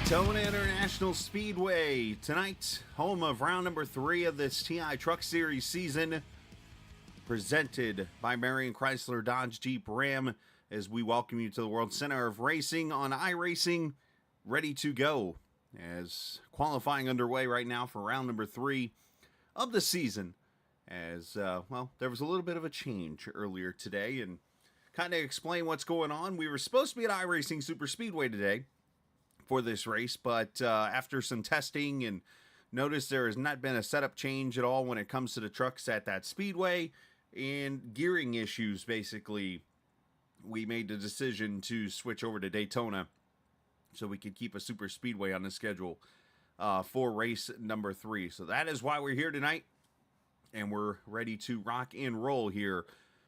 Daytona International Speedway tonight, home of round number 3 of this TI Truck Series season, presented by Marion Chrysler Dodge Jeep Ram, as we welcome you to the World Center of Racing on iRacing, ready to go, as qualifying underway right now for round number 3 of the season, as, there was a little bit of a change earlier today, and kind of explain what's going on. We were supposed to be at iRacing Super Speedway today for this race, but after some testing and noticed there has not been a setup change at all when it comes to the trucks at that speedway, and gearing issues, basically, we made the decision to switch over to Daytona so we could keep a super speedway on the schedule for race number 3. So that is why we're here tonight, and we're ready to rock and roll here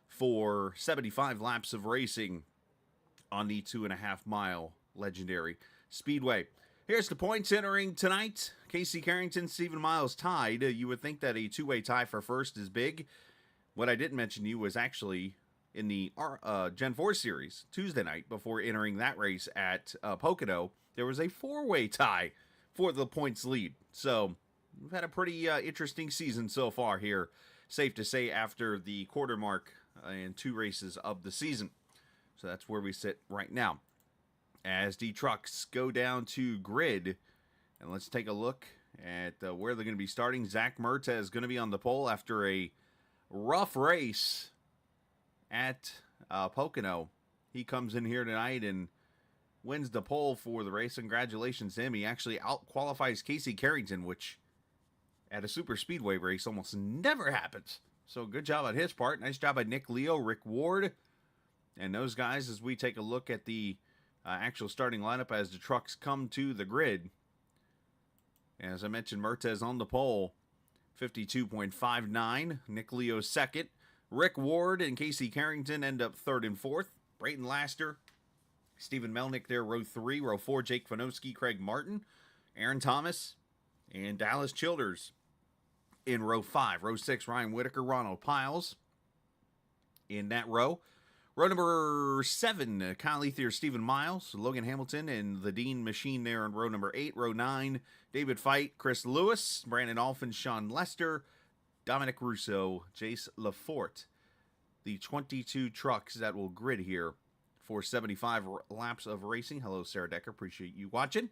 for 75 laps of racing on the 2.5-mile legendary speedway. Here's the points entering tonight. Casey Carrington, Stephen Miles tied. You would think that a two-way tie for first is big. What I didn't mention to you was actually in the Gen 4 series Tuesday night, before entering that race at Pocono, there was a four-way tie for the points lead. So we've had a pretty interesting season so far here, safe to say, after the quarter mark in 2 races of the season. So that's where we sit right now, as the trucks go down to grid. And let's take a look at where they're going to be starting. Zach Mertes is going to be on the pole after a rough race at Pocono. He comes in here tonight and wins the pole for the race. Congratulations to him. He actually out-qualifies Casey Carrington, which at a super speedway race almost never happens. So good job on his part. Nice job by Nick Leo, Rick Ward, and those guys, as we take a look at the actual starting lineup as the trucks come to the grid. As I mentioned, Mertes on the pole, 52.59. Nick Leo second. Rick Ward and Casey Carrington end up third and fourth. Brayton Laster, Stephen Melnick there, row 3. Row 4, Jake Vanowski, Craig Martin, Aaron Thomas, and Dallas Childers in row 5. Row 6, Ryan Whitaker, Ronald Piles in that row. Row number 7, Kyle Ethier, Stephen Miles, Logan Hamilton, and the Dean Machine there in row number 8. Row 9, David Fite, Chris Lewis, Brandon Alphin, Sean Lester, Dominic Russo, Jace Lafort. The 22 trucks that will grid here for 75 laps of racing. Hello, Sarah Decker. Appreciate you watching.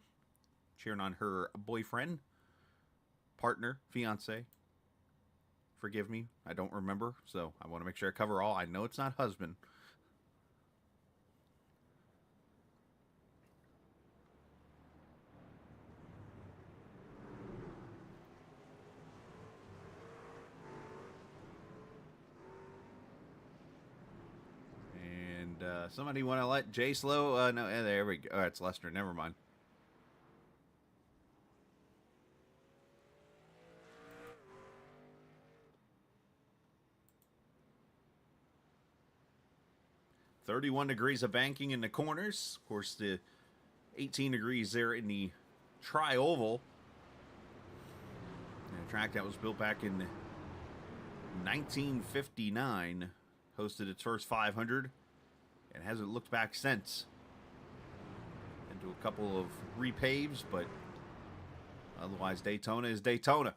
Cheering on her boyfriend, partner, fiance. Forgive me, I don't remember, so I want to make sure I cover all. I know it's not husband. Somebody want to let Jay Slow? No, there we go. Oh, it's Lester. Never mind. .31 degrees of banking in the corners. Of course, the 18 degrees there in the tri-oval. A track that was built back in 1959. Hosted its first 500. And hasn't looked back since. Into a couple of repaves, but otherwise Daytona is Daytona.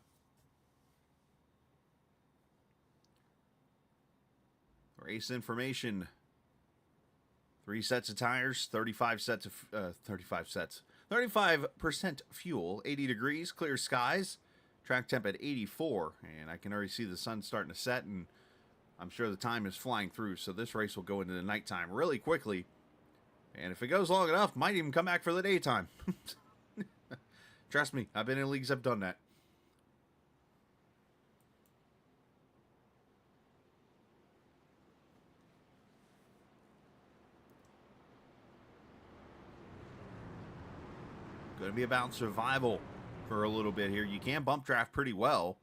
Race information. 3 sets of tires, 35% fuel, 80 degrees, clear skies, track temp at 84, and I can already see the sun starting to set, and I'm sure the time is flying through, so this race will go into the nighttime really quickly. And if it goes long enough, might even come back for the daytime. Trust me, I've been in leagues I've done that. Going to be about survival for a little bit here. You can bump draft pretty well.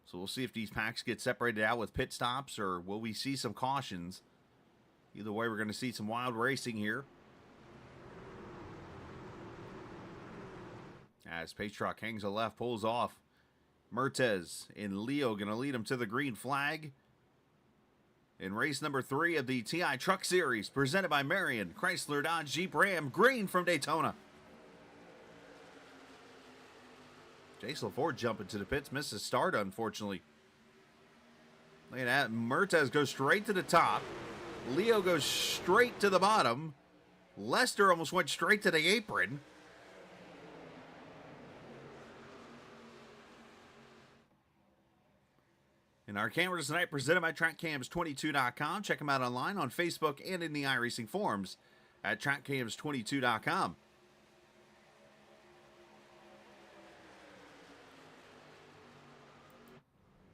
So we'll see if these packs get separated out with pit stops, or will we see some cautions. Either way, we're going to see some wild racing here. As Pace Truck hangs a left, pulls off. Mertes and Leo going to lead him to the green flag. In race number 3 of the TI Truck Series, presented by Marion Chrysler Dodge Jeep Ram, green from Daytona. Jace LaForge jumping to the pits. Misses start, unfortunately. Look at that. Mertez goes straight to the top. Leo goes straight to the bottom. Lester almost went straight to the apron. And our cameras tonight presented by TrackCams22.com. Check them out online on Facebook and in the iRacing forums at TrackCams22.com.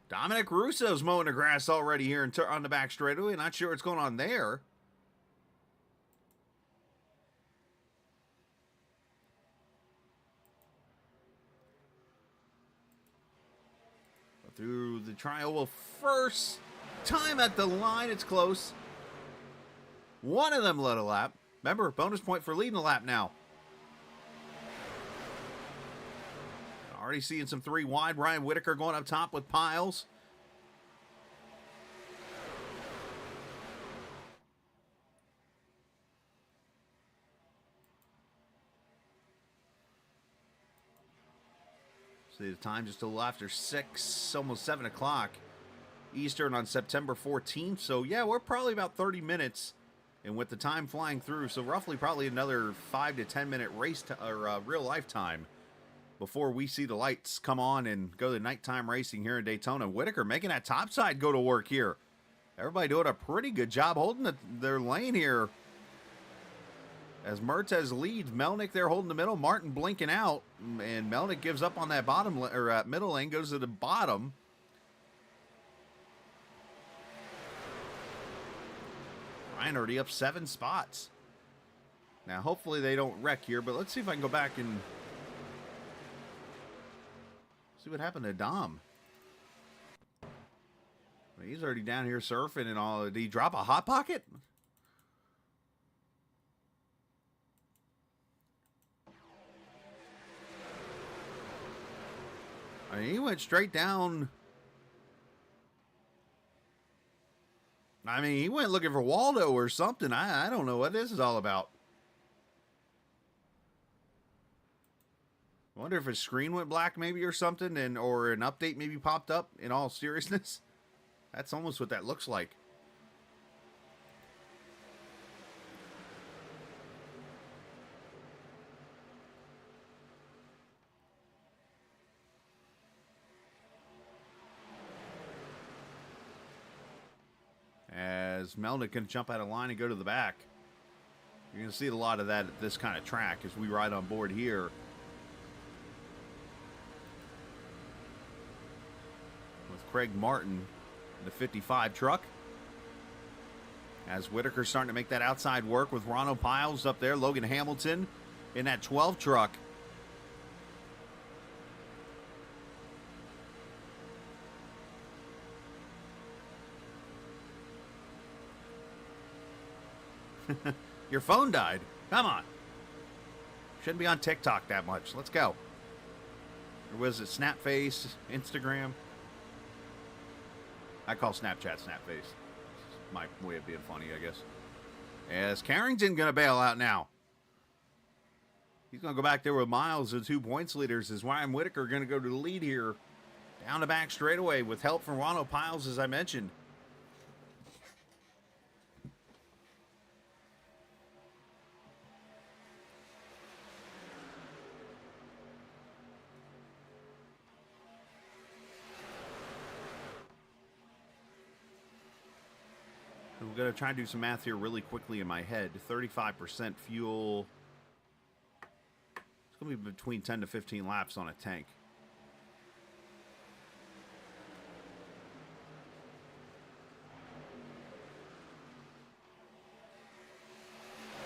Dominic Russo's mowing the grass already here on the back straightaway. Not sure what's going on there. Through the trial. Well, first time at the line. It's close. One of them led a lap. Remember, bonus point for leading a lap now. Already seeing some 3 wide. Ryan Whitaker going up top with Piles. See the time just a little after 6, almost 7 o'clock Eastern on September 14th. So, yeah, we're probably about 30 minutes. And with the time flying through, so roughly probably another 5 to 10 minute race or real life time before we see the lights come on and go to nighttime racing here in Daytona. Whitaker making that top side go to work here. Everybody doing a pretty good job holding their lane here. As Mertez leads, Melnick there holding the middle. Martin blinking out, and Melnick gives up on that bottom or middle lane, goes to the bottom. Ryan already up 7 spots. Now, hopefully they don't wreck here, but let's see if I can go back and see what happened to Dom. He's already down here surfing and all. Did he drop a hot pocket? I mean, he went straight down. I mean, he went looking for Waldo or something. I don't know what this is all about. I wonder if his screen went black maybe or something, or an update maybe popped up, in all seriousness. That's almost what that looks like. As Melnick can jump out of line and go to the back. You're going to see a lot of that at this kind of track as we ride on board here. With Craig Martin in the 55 truck. As Whitaker's starting to make that outside work with Ronald Piles up there. Logan Hamilton in that 12 truck. Your phone died. Come on. Shouldn't be on TikTok that much. Let's go. Or was it Snapface, Instagram? I call Snapchat Snapface. It's my way of being funny, I guess. As Carrington going to bail out now. He's going to go back there with Miles, the 2 points leaders, as Ryan Whitaker going to go to the lead here. Down the back straightaway with help from Ronald Piles, as I mentioned. I'm going to try and do some math here really quickly in my head. 35% fuel. It's going to be between 10 to 15 laps on a tank.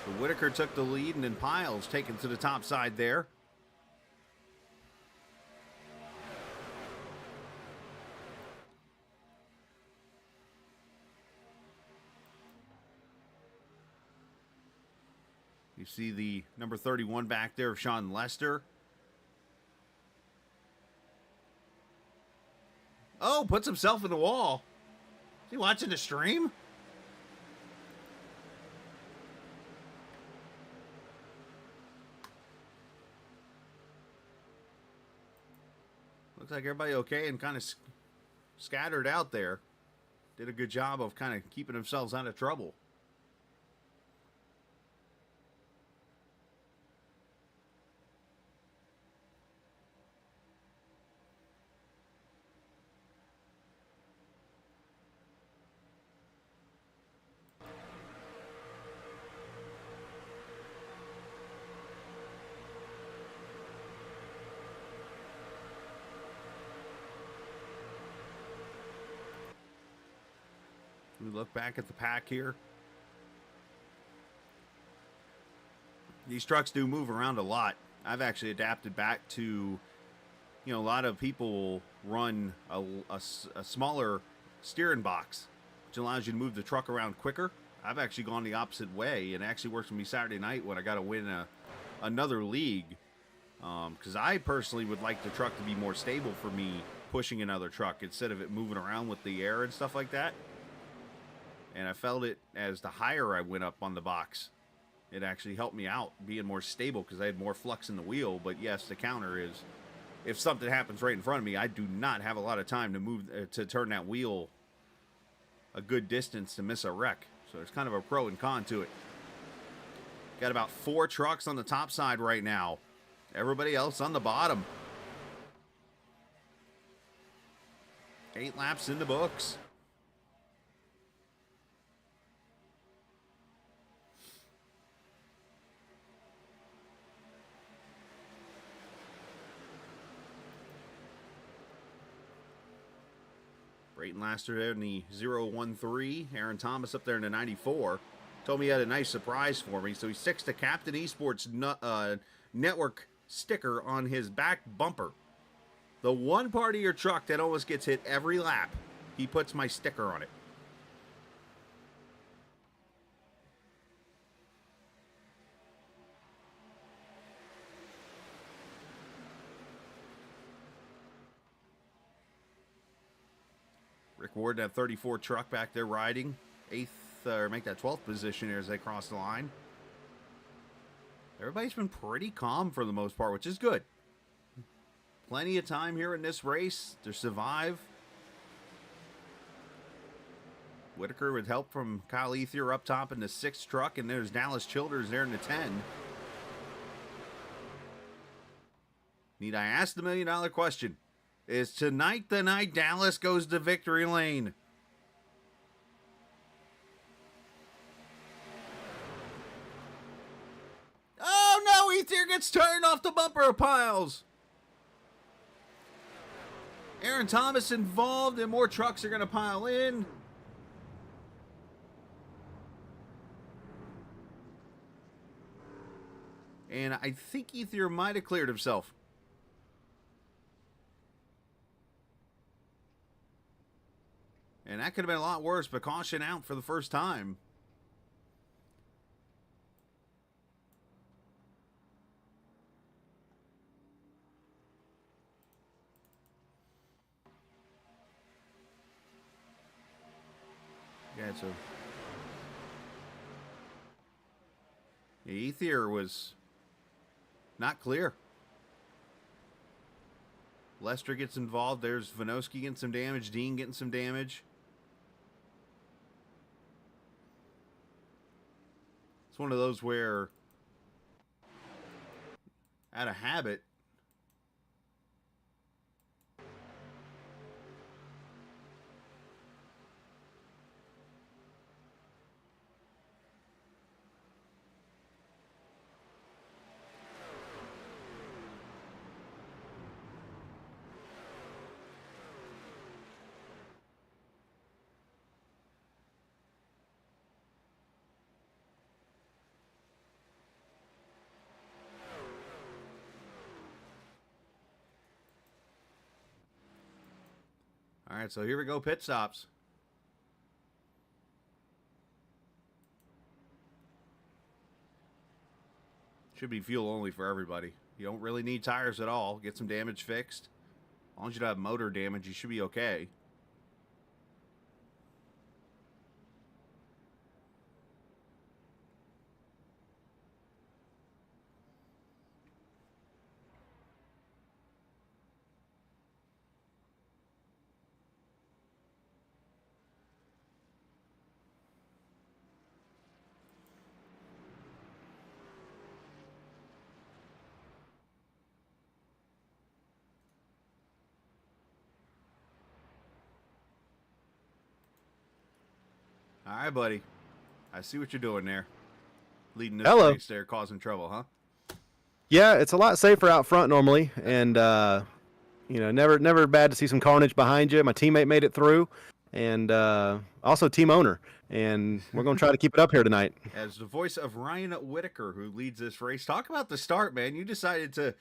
So Whitaker took the lead, and then Piles taken to the top side there. You see the number 31 back there of Sean Lester. Oh, puts himself in the wall. Is he watching the stream? looks like everybody okay and kind of scattered out there. Did a good job of kind of keeping themselves out of trouble. We look back at the pack here. These trucks do move around a lot. I've actually adapted back to, a lot of people run a smaller steering box, which allows you to move the truck around quicker. I've actually gone the opposite way, and it actually works for me Saturday night when I got to win another league. Because I personally would like the truck to be more stable for me pushing another truck instead of it moving around with the air and stuff like that. And I felt it as the higher I went up on the box. It actually helped me out being more stable because I had more flux in the wheel. But yes, the counter is, if something happens right in front of me, I do not have a lot of time to move to turn that wheel a good distance to miss a wreck. So there's kind of a pro and con to it. Got about 4 trucks on the top side right now. Everybody else on the bottom. 8 laps in the books. Brayton Laster there in the 013. Aaron Thomas up there in the 94. Told me he had a nice surprise for me. So he sticks the Captain Esports Network sticker on his back bumper. The one part of your truck that almost gets hit every lap, he puts my sticker on it. Rick Ward, that 34 truck back there riding. 8th, or make that 12th position here as they cross the line. Everybody's been pretty calm for the most part, which is good. Plenty of time here in this race to survive. Whitaker with help from Kyle Ethier up top in the 6th truck, and there's Dallas Childers there in the 10. Need I ask the $1 million question? Is tonight the night Dallas goes to victory lane? Oh no, Ethier gets turned off the bumper of piles. Aaron Thomas involved, and more trucks are going to pile in. And I think Ethier might have cleared himself. And that could have been a lot worse, but caution out for the first time. Yeah, so Ethier was not clear. Lester gets involved. There's Vanoski getting some damage. Dean getting some damage. It's one of those where, out of habit, all right, so here we go, pit stops. Should be fuel only for everybody. You don't really need tires at all. Get some damage fixed. As long as you don't have motor damage, you should be okay. All right, buddy. I see what you're doing there. Leading this Hello. race there, causing trouble, huh? Yeah, it's a lot safer out front normally, and never bad to see some carnage behind you. My teammate made it through, and also team owner, and we're gonna try to keep it up here tonight. As the voice of Ryan Whitaker, who leads this race, talk about the start, man. You decided to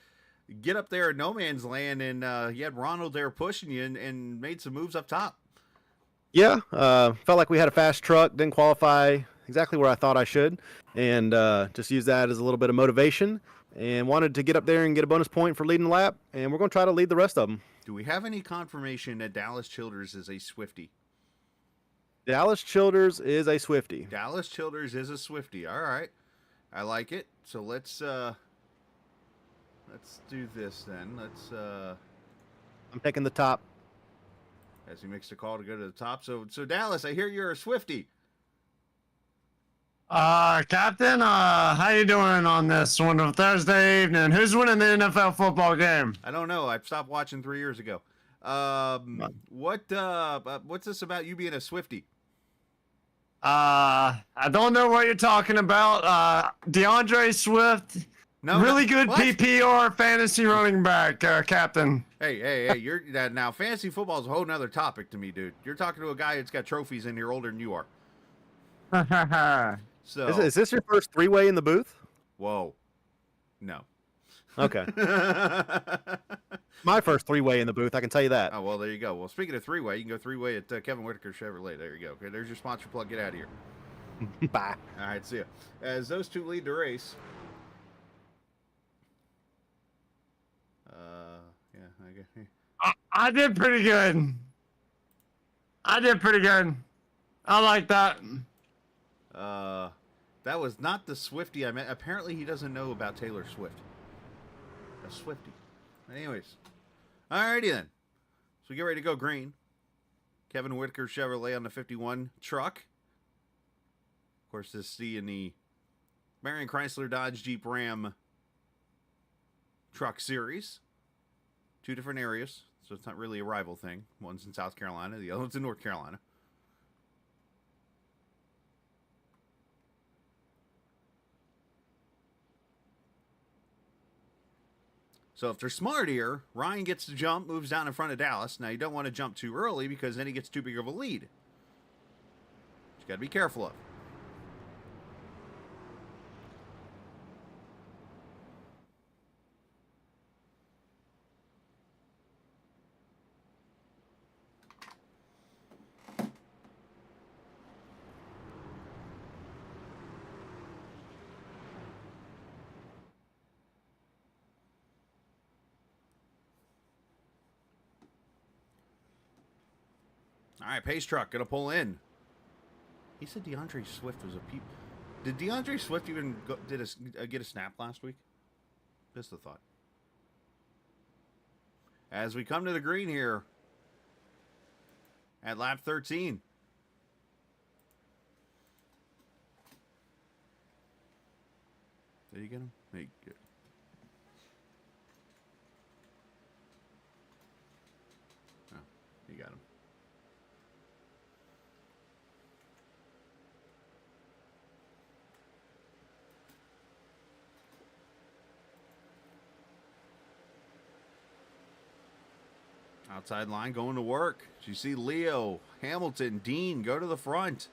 get up there in no man's land, and you had Ronald there pushing you, and made some moves up top. Yeah, felt like we had a fast truck, didn't qualify exactly where I thought I should, and just used that as a little bit of motivation, and wanted to get up there and get a bonus point for leading the lap, and we're going to try to lead the rest of them. Do we have any confirmation that Dallas Childers is a Swiftie? Dallas Childers is a Swiftie. Dallas Childers is a Swiftie. All right. I like it. So let's do this then. I'm taking the top. As he makes the call to go to the top. So Dallas, I hear you're a Swiftie. Captain, how you doing on this wonderful Thursday evening? Who's winning the NFL football game? I don't know. I stopped watching 3 years ago. What's this about you being a Swiftie? I don't know what you're talking about. DeAndre Swift, really good what? PPR fantasy running back, Captain. Hey! You're now fantasy football is a whole nother topic to me, dude. You're talking to a guy that's got trophies in here older than you are. So Is this your first three-way in the booth? Whoa, no. Okay. My first three-way in the booth, I can tell you that. Oh, well, there you go. Well, speaking of three-way, you can go three-way at Kevin Whitaker Chevrolet. There you go. Okay, there's your sponsor plug. Get out of here. Bye. All right, see ya. As those two lead the race. Yeah, I guess. I did pretty good. I like that. That was not the Swiftie I meant. Apparently, he doesn't know about Taylor Swift. A Swiftie. Anyways. Alrighty then. So we get ready to go green. Kevin Whitaker Chevrolet on the 51 truck. Of course, this is in the Marion Chrysler Dodge Jeep Ram truck series. Two different areas. So it's not really a rival thing. One's in South Carolina. The other one's in North Carolina. So if they're smart here, Ryan gets to jump, moves down in front of Dallas. Now, you don't want to jump too early because then he gets too big of a lead. You got to be careful of. All right, pace truck gonna pull in. He said DeAndre Swift was a peep. Did DeAndre Swift even get a snap last week? Just a thought. As we come to the green here at lap 13. Did you get him? Hey, good. Oh, you got him. Outside line going to work. You see Leo, Hamilton, Dean go to the front.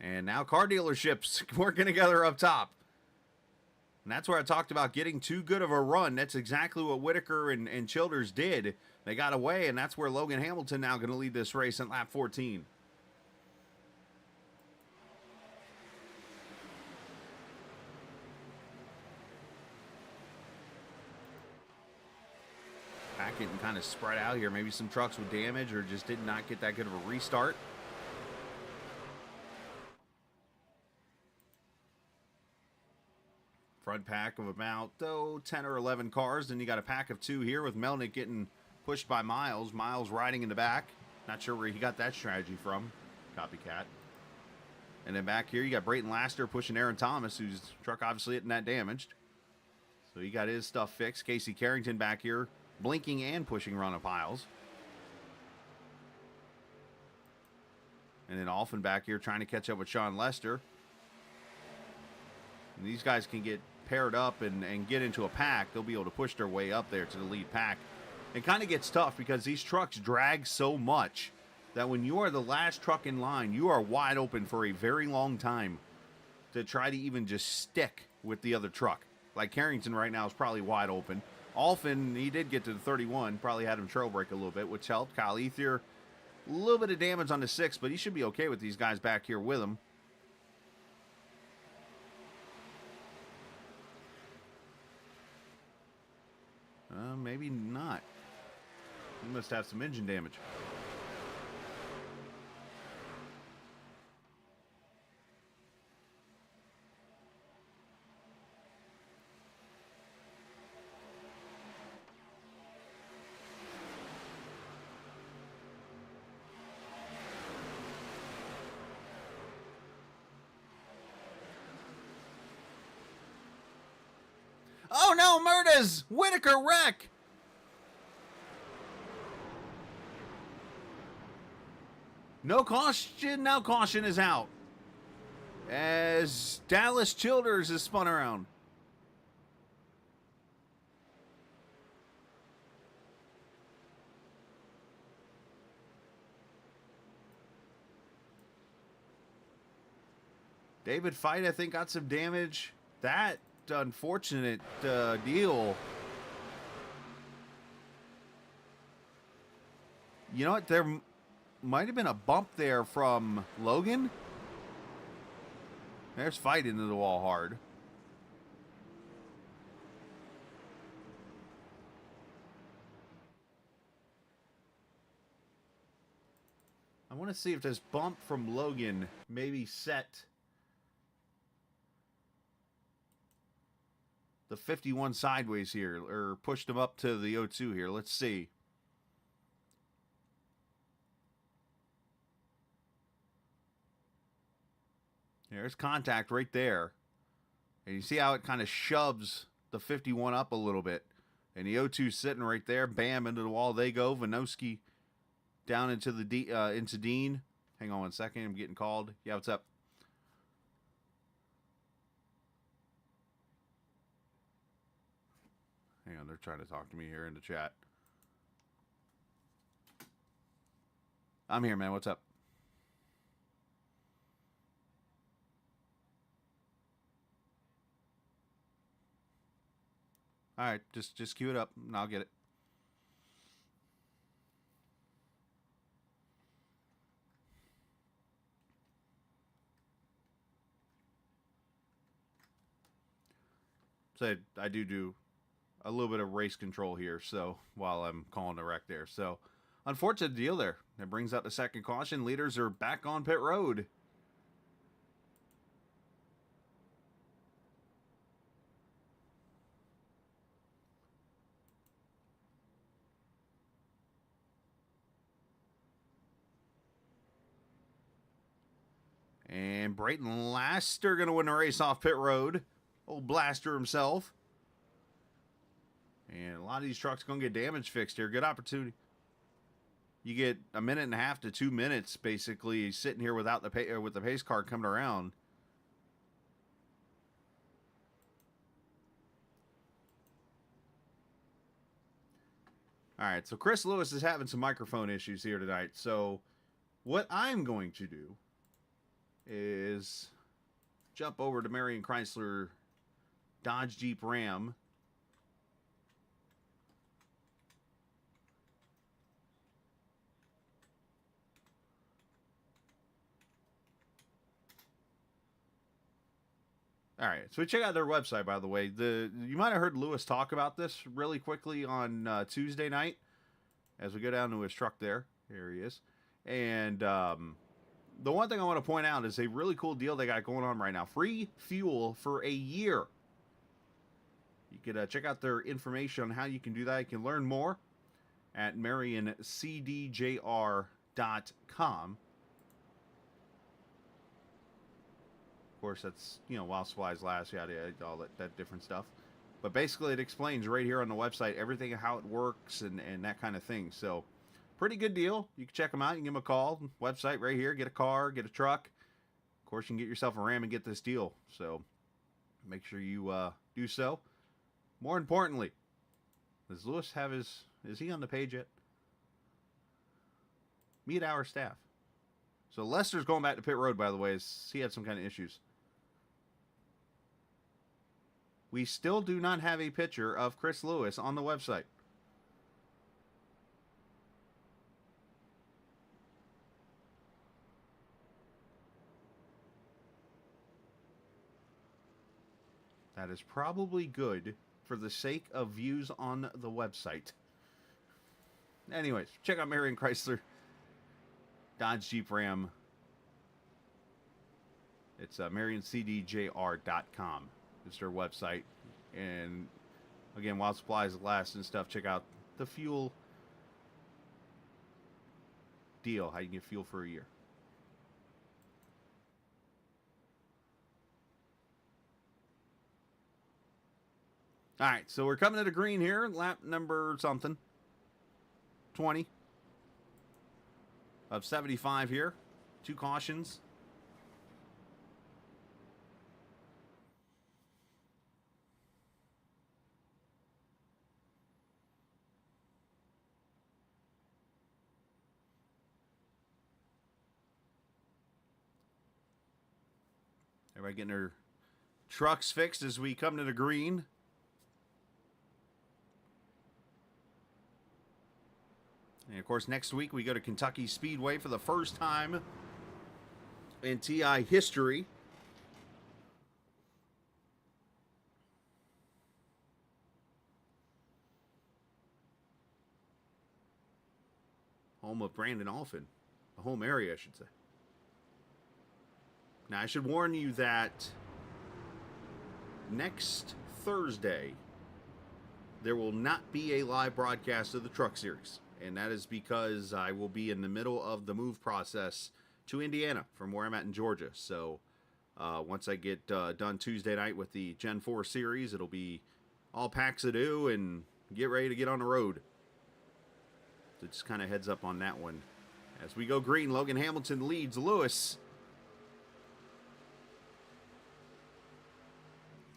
And now car dealerships working together up top. And that's where I talked about getting too good of a run. That's exactly what Whitaker and Childers did. They got away, and that's where Logan Hamilton now going to lead this race in lap 14. Getting kind of spread out here. Maybe some trucks with damage or just did not get that good of a restart. Front pack of about 10 or 11 cars. Then you got a pack of 2 here with Melnick getting pushed by Miles. Miles riding in the back. Not sure where he got that strategy from. Copycat. And then back here, you got Brayton Laster pushing Aaron Thomas, whose truck obviously getting that damaged. So he got his stuff fixed. Casey Carrington back here, blinking and pushing Ronna Piles. And then Alphen back here trying to catch up with Sean Lester. And these guys can get paired up and get into a pack. They'll be able to push their way up there to the lead pack. It kind of gets tough because these trucks drag so much that when you are the last truck in line, you are wide open for a very long time to try to even just stick with the other truck. Like Carrington right now is probably wide open. Alphen, he did get to the 31, probably had him trail break a little bit, which helped. Kyle Ethier, a little bit of damage on the 6, but he should be okay with these guys back here with him. Maybe not. He must have some engine damage. Oh no, Murdas! Whitaker wreck! No caution, now caution is out. As Dallas Childers is spun around. David Fight, I think, got some damage. That unfortunate deal. You know what? There might have been a bump there from Logan. There's Fight into the wall hard. I want to see if this bump from Logan maybe set the 51 sideways here, or pushed him up to the 02 here. Let's see. There's contact right there. And you see how it kind of shoves the 51 up a little bit. And the 02 sitting right there. Bam, into the wall they go. Vanoski down into the into Dean. Hang on one second. I'm getting called. Yeah, what's up? Hang on, they're trying to talk to me here in the chat. I'm here, man. What's up? All right, just cue it up and I'll get it. So I do a little bit of race control here, so while I'm calling the wreck there. So unfortunate deal there. That brings out the second caution. Leaders are back on pit road. And Brayton Laster going to win the race off pit road. Old Blaster himself. And a lot of these trucks going to get damage fixed here. Good opportunity. You get a minute and a half to 2 minutes, basically, sitting here without the with the pace car coming around. All right, so Chris Lewis is having some microphone issues here tonight. So what I'm going to do is jump over to Marion Chrysler Dodge Jeep Ram. All right, so check out their website, by the way. You might have heard Lewis talk about this really quickly on Tuesday night as we go down to his truck there. Here he is. And the one thing I want to point out is a really cool deal they got going on right now. Free fuel for a year. You could check out their information on how you can do that. You can learn more at marioncdjr.com. course, that's, while supplies last, yada, yada, all that different stuff. But basically, it explains right here on the website everything, how it works and that kind of thing. So, pretty good deal. You can check them out. You can give them a call. Website right here. Get a car, get a truck. Of course, you can get yourself a Ram and get this deal. So, make sure you do so. More importantly, does Lewis have is he on the page yet? Meet our staff. So, Lester's going back to pit road, by the way, as he had some kind of issues. We still do not have a picture of Chris Lewis on the website. That is probably good for the sake of views on the website. Anyways, check out Marion Chrysler, Dodge Jeep Ram. It's marioncdjr.com. It's their website. And again, while supplies last and stuff, check out the fuel deal, how you can get fuel for a year. All right, so we're coming to the green here, lap number something, 20 of 75 here. 2 cautions. Everybody getting their trucks fixed as we come to the green. And of course, next week we go to Kentucky Speedway for the first time in TI history. Home of Brandon Alphin. The home area, I should say. Now, I should warn you that next Thursday, there will not be a live broadcast of the Truck Series. And that is because I will be in the middle of the move process to Indiana from where I'm at in Georgia. So once I get done Tuesday night with the Gen 4 series, it'll be all packs to do and get ready to get on the road. So just kind of heads up on that one. As we go green, Logan Hamilton leads Lewis.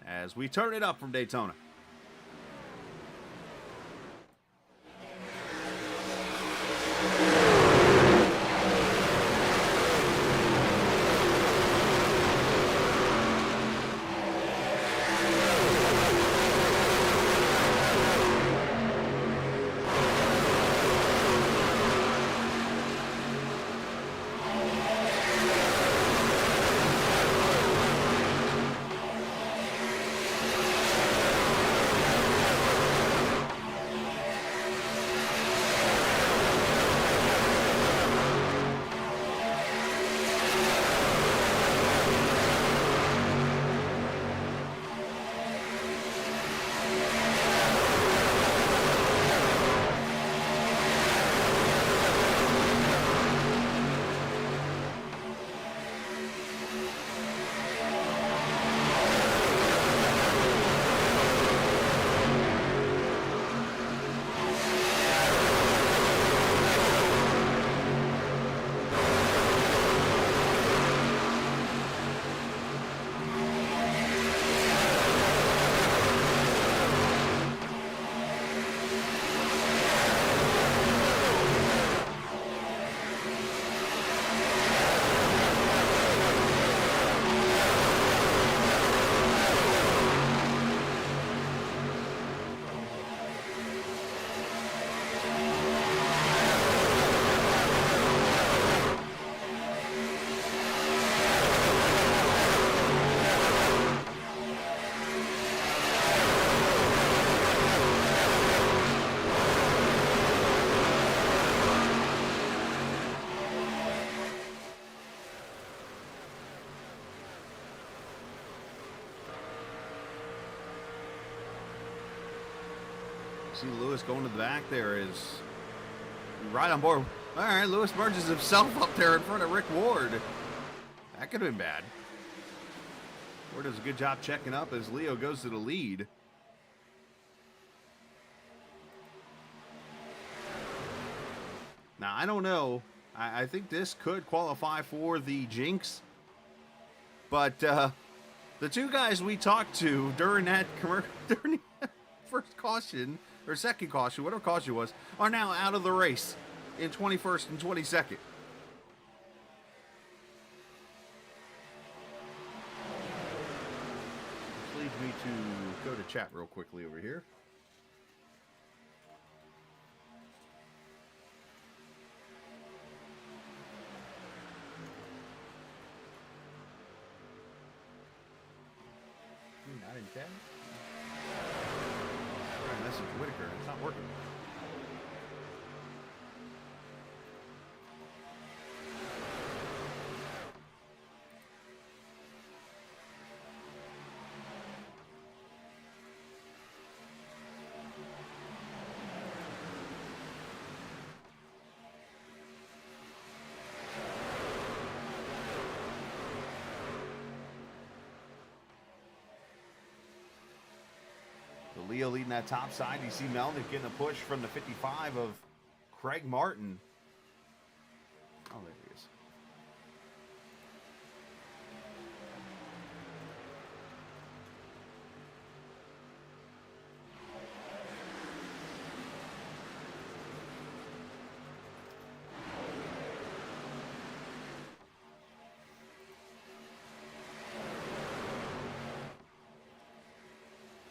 As we turn it up from Daytona. See Lewis going to the back there is right on board. All right, Lewis merges himself up there in front of Rick Ward. That could have been bad. Ford does a good job checking up as Leo goes to the lead. Now, I don't know. I think this could qualify for the Jinx. But the two guys we talked to during that during the first caution, or second caution, whatever caution it was, are now out of the race in 21st and 22nd. Which leads me to go to chat real quickly over here. Not in chat. Trying to message Whitaker. It's not working. Leo leading that top side. You see Melnick getting a push from the 55 of Craig Martin. Oh, there he is.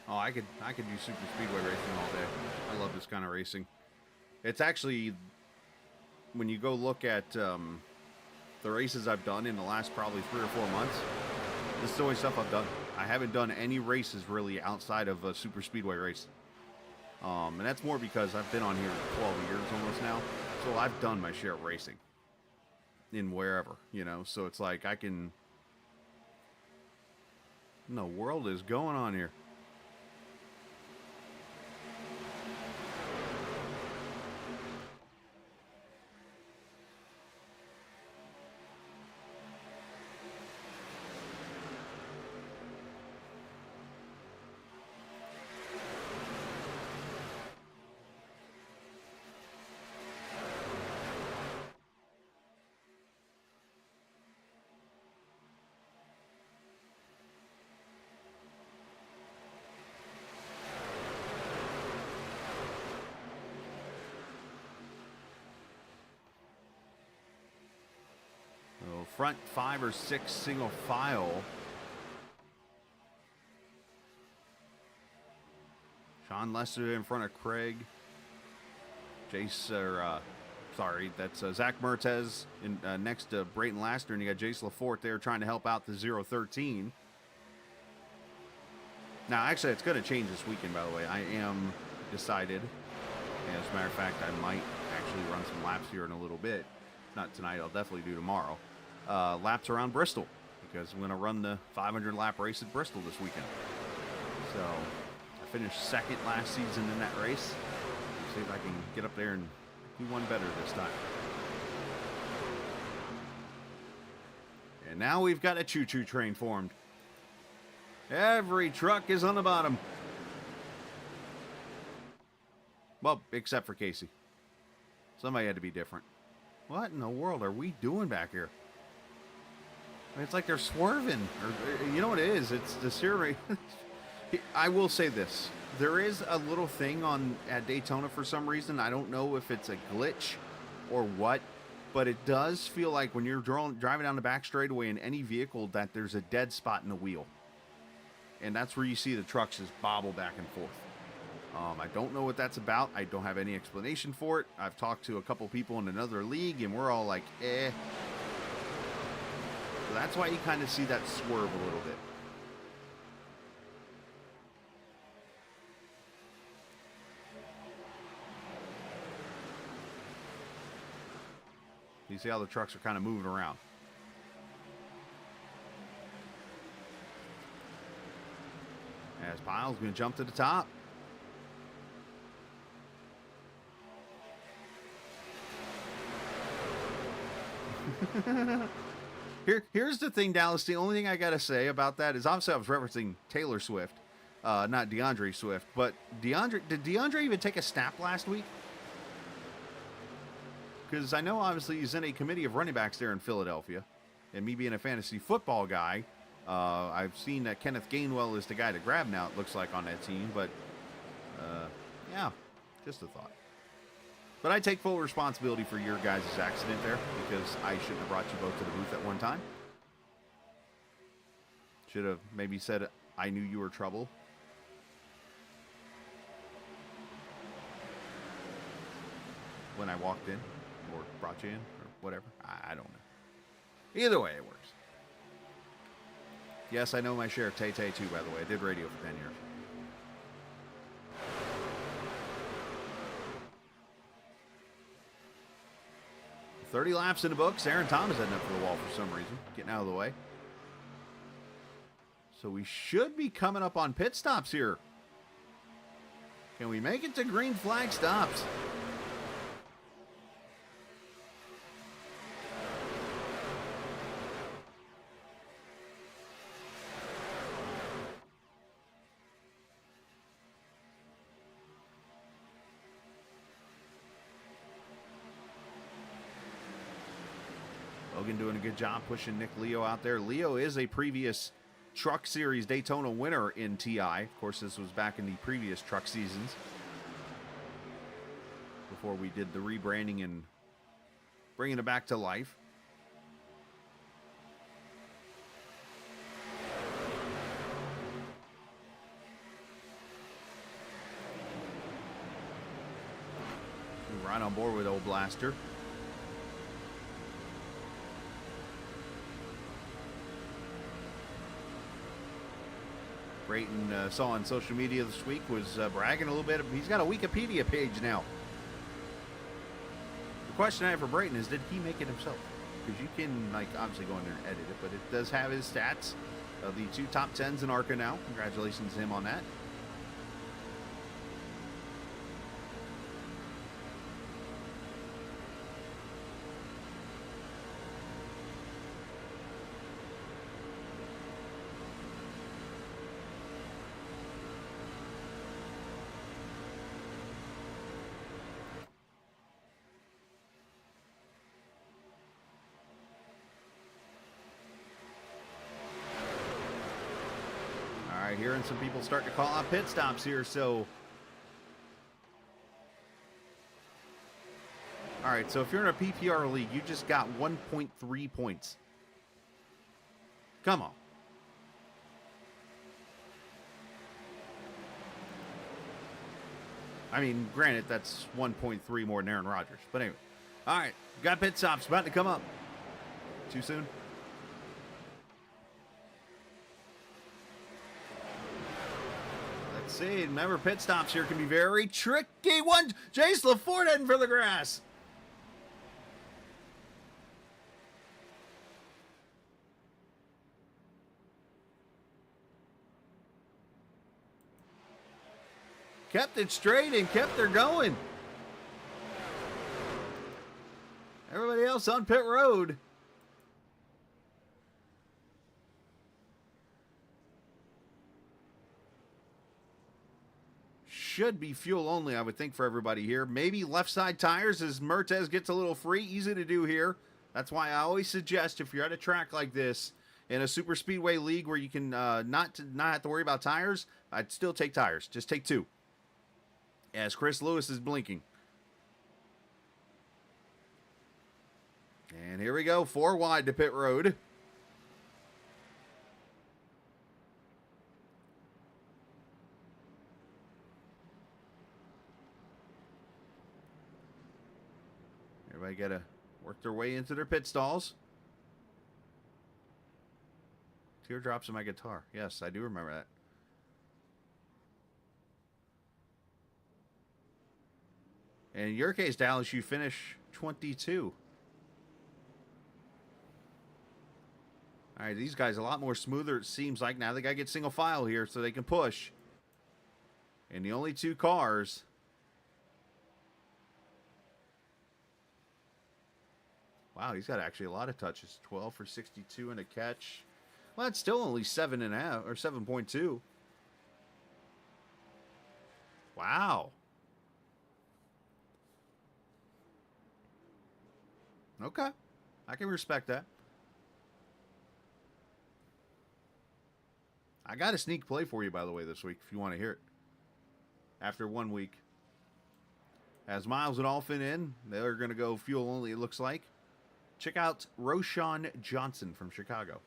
Oh, I could do super speedway racing all day. I love this kind of racing. It's actually, when you go look at the races I've done in the last probably 3 or 4 months, this is the only stuff I've done. I haven't done any races really outside of a super speedway race. And that's more because I've been on here 12 years almost now. So I've done my share of racing in wherever, you know. So it's like I can... What in the world is going on here? Front 5 or 6 single file. Sean Lester in front of Craig. That's Zach Mertez in, next to Brayton Laster, and you got Jace Lafort there trying to help out the 013. Now, actually, it's going to change this weekend, by the way. I am decided. And as a matter of fact, I might actually run some laps here in a little bit. Not tonight, I'll definitely do tomorrow. Laps around Bristol, because I'm going to run the 500 lap race at Bristol this weekend. So I finished second last season in that race. See if I can get up there and do one better this time. And now we've got a choo-choo train formed. Every truck is on the bottom. Well, except for Casey. Somebody had to be different. What in the world are we doing back here? I mean, it's like they're swerving. Or, you know what it is? It's the steering. I will say this. There is a little thing at Daytona for some reason. I don't know if it's a glitch or what, but it does feel like when you're driving down the back straightaway in any vehicle that there's a dead spot in the wheel. And that's where you see the trucks just bobble back and forth. I don't know what that's about. I don't have any explanation for it. I've talked to a couple people in another league, and we're all like, eh. So that's why you kind of see that swerve a little bit. You see how the trucks are kind of moving around. As Piles going to jump to the top. Here's the thing, Dallas. The only thing I gotta say about that is obviously I was referencing Taylor Swift, not DeAndre Swift. But did DeAndre even take a snap last week? Because I know obviously he's in a committee of running backs there in Philadelphia, and me being a fantasy football guy, I've seen that Kenneth Gainwell is the guy to grab now. It looks like on that team, but yeah, just a thought. But I take full responsibility for your guys' accident there because I shouldn't have brought you both to the booth at one time. Should have maybe said I knew you were trouble. When I walked in or brought you in or whatever. I don't know. Either way, it works. Yes, I know my share of Tay-Tay too, by the way. I did radio for 10 years. 30 laps in the books. Aaron Thomas heading up for the wall for some reason. Getting out of the way. So we should be coming up on pit stops here. Can we make it to green flag stops? Logan doing a good job pushing Nick Leo out there. Leo is a previous Truck Series Daytona winner in TI. Of course, this was back in the previous truck seasons before we did the rebranding and bringing it back to life. We're right on board with Old Blaster. Brayton saw on social media this week was bragging a little bit. He's got a Wikipedia page now. The question I have for Brayton is, did he make it himself? Because you can, like, obviously go in there and edit it, but it does have his stats of the 2 top 10s in ARCA now. Congratulations to him on that. Hearing some people start to call out pit stops here, so all right, so if you're in a PPR league, you just got 1.3 points. Come on. I mean, granted, that's 1.3 more than Aaron Rodgers, but anyway. All right, got pit stops about to come up. Too soon? See, remember, pit stops here can be very tricky. Jace LaForte heading for the grass. Kept it straight and kept her going. Everybody else on pit road. Should be fuel only, I would think, for everybody here. Maybe left side tires as Mertez gets a little free. Easy to do here. That's why I always suggest, if you're at a track like this in a super speedway league where you can not have to worry about tires, I'd still take tires. Just take 2. As Chris Lewis is blinking. And here we go. 4 wide to pit road. Everybody got to work their way into their pit stalls. Teardrops in my guitar. Yes, I do remember that. And in your case, Dallas, you finish 22. All right, these guys a lot more smoother, it seems like. Now they got to get single file here so they can push. And the only 2 cars... Wow, he's got actually a lot of touches. 12 for 62 and a catch. Well, it's still only 7.5 or 7.2. Wow. Okay. I can respect that. I got a sneak play for you, by the way, this week, if you want to hear it. After 1 week. As Miles and Alfin in, they're going to go fuel only, it looks like. Check out Roshan Johnson from Chicago.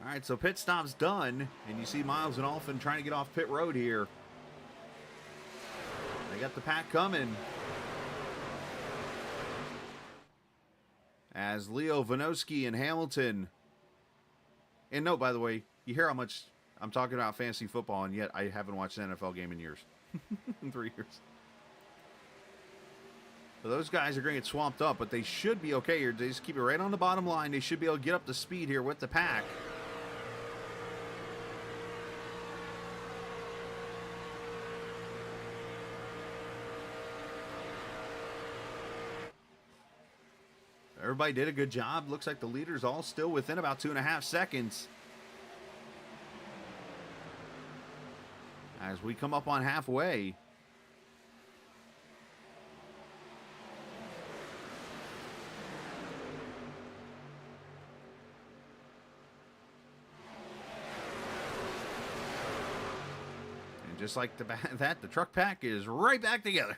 All right, so pit stop's done, and you see Miles and Alfin trying to get off pit road here. They got the pack coming. As Leo Vanoski and Hamilton. And note, by the way, you hear how much I'm talking about fantasy football, and yet I haven't watched an NFL game in years. In 3 years. So those guys are going to get swamped up, but they should be okay here. They just keep it right on the bottom line. They should be able to get up to speed here with the pack. Everybody did a good job. Looks like the leaders all still within about 2.5 seconds. As we come up on halfway. And just like that, the truck pack is right back together.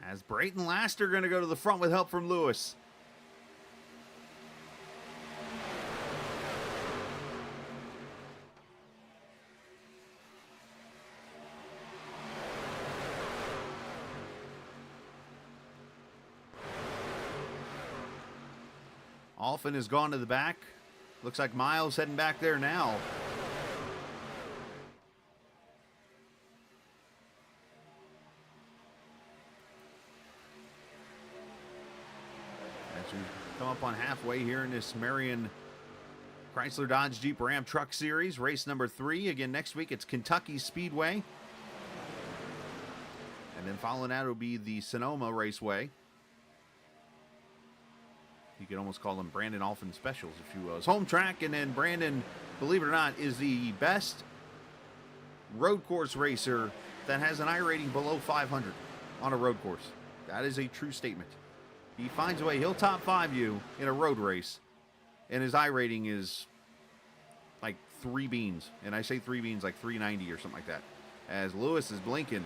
As Brayton and Laster are going to go to the front with help from Lewis. Alfin has gone to the back. Looks like Miles heading back there now. As we come up on halfway here in this Marion Chrysler Dodge Jeep Ram Truck Series, race number 3. Again, next week it's Kentucky Speedway. And then following that will be the Sonoma Raceway. You could almost call them Brandon Alfin Specials, if you will. It's home track, and then Brandon, believe it or not, is the best road course racer that has an iRating below 500 on a road course. That is a true statement. He finds a way. He'll top 5 you in a road race, and his iRating is like 3 beans. And I say 3 beans like 390 or something like that. As Lewis is blinking.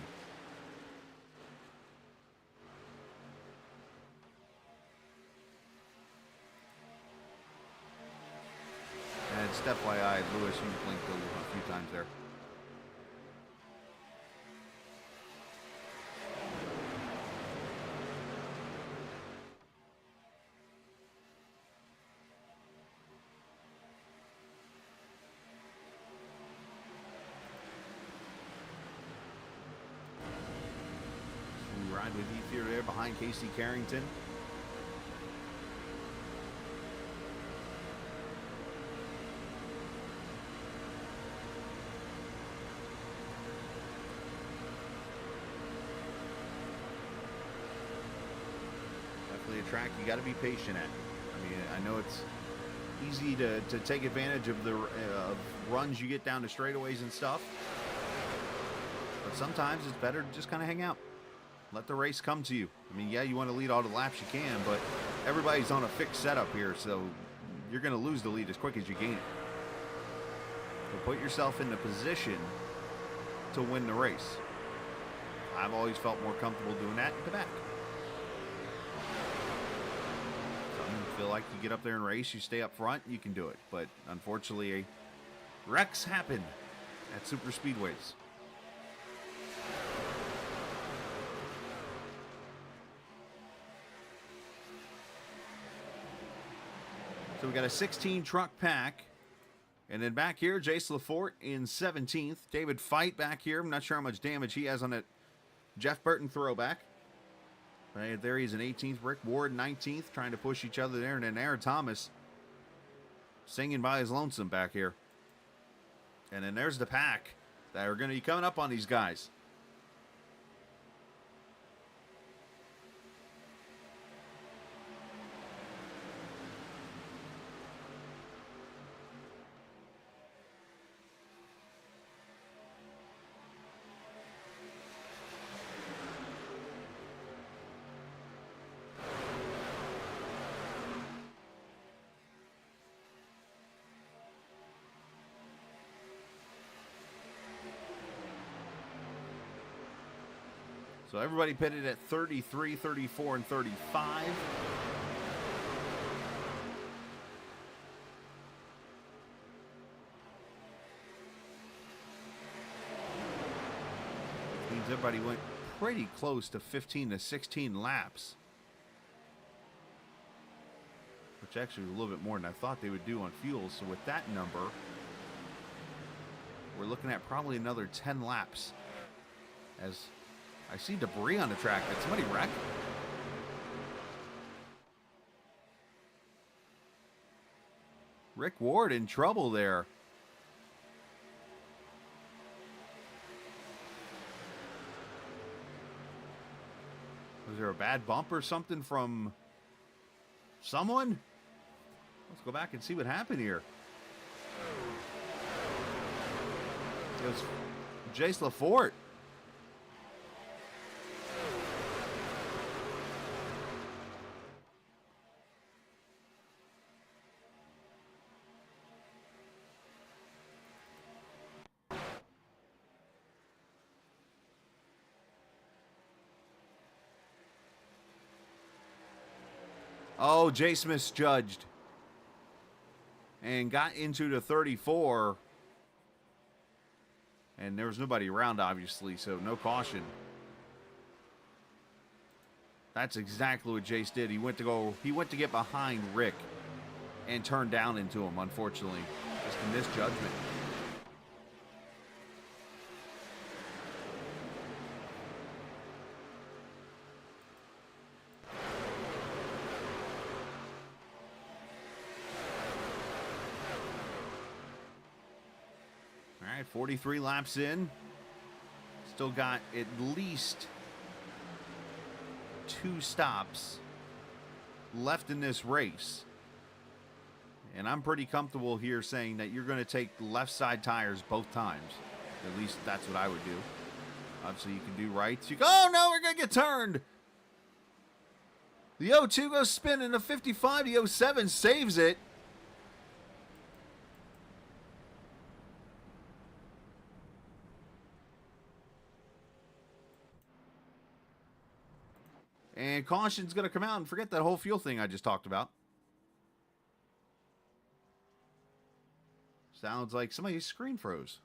And just FYI, Lewis, you blinked a few times there. We ride with Ether there behind Casey Carrington. A track you got to be patient at. I mean, I know it's easy to take advantage of the runs you get down to straightaways and stuff, but sometimes it's better to just kind of hang out, let the race come to you. I mean, yeah, you want to lead all the laps you can, but everybody's on a fixed setup here, so you're going to lose the lead as quick as you gain it. So put yourself in the position to win the race. I've always felt more comfortable doing that at the back. Feel like you get up there and race, you stay up front, you can do it. But unfortunately, wrecks happen at super speedways. So we got a 16 truck pack. And then back here, Jace Lafort in 17th. David Fight back here. I'm not sure how much damage he has on that Jeff Burton throwback. There he's in 18th. Rick Ward 19th, trying to push each other there. And then Aaron Thomas singing by his lonesome back here. And then there's the pack that are going to be coming up on these guys. So everybody pitted at 33, 34, and 35. Means everybody went pretty close to 15 to 16 laps. Which actually was a little bit more than I thought they would do on fuel. So with that number, we're looking at probably another 10 laps. As I see debris on the track. Did somebody wreck? Rick Ward in trouble there. Was there a bad bump or something from someone? Let's go back and see what happened here. It was Jace Lafort. Oh, Jace misjudged and got into the 34. And there was nobody around, obviously, so no caution. That's exactly what Jace did. He went to get behind Rick and turned down into him, unfortunately. Just a misjudgment. All right, 43 laps in. Still got at least 2 stops left in this race. And I'm pretty comfortable here saying that you're going to take left side tires both times. At least that's what I would do. Obviously, you can do rights. Oh, no, we're going to get turned. The 02 goes spinning. The 55, the 07 saves it. And caution's going to come out and forget that whole fuel thing I just talked about. Sounds like somebody's screen froze.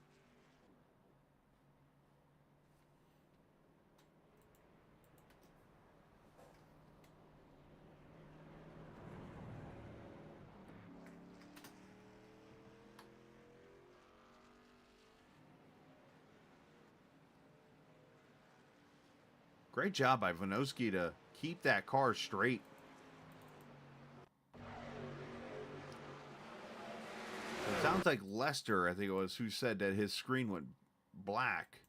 Great job by Vinoski to keep that car straight. It sounds like Lester, I think it was, who said that his screen went black.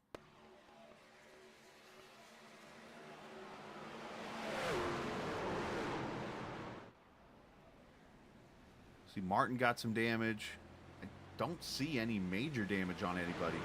See, Martin got some damage. I don't see any major damage on anybody.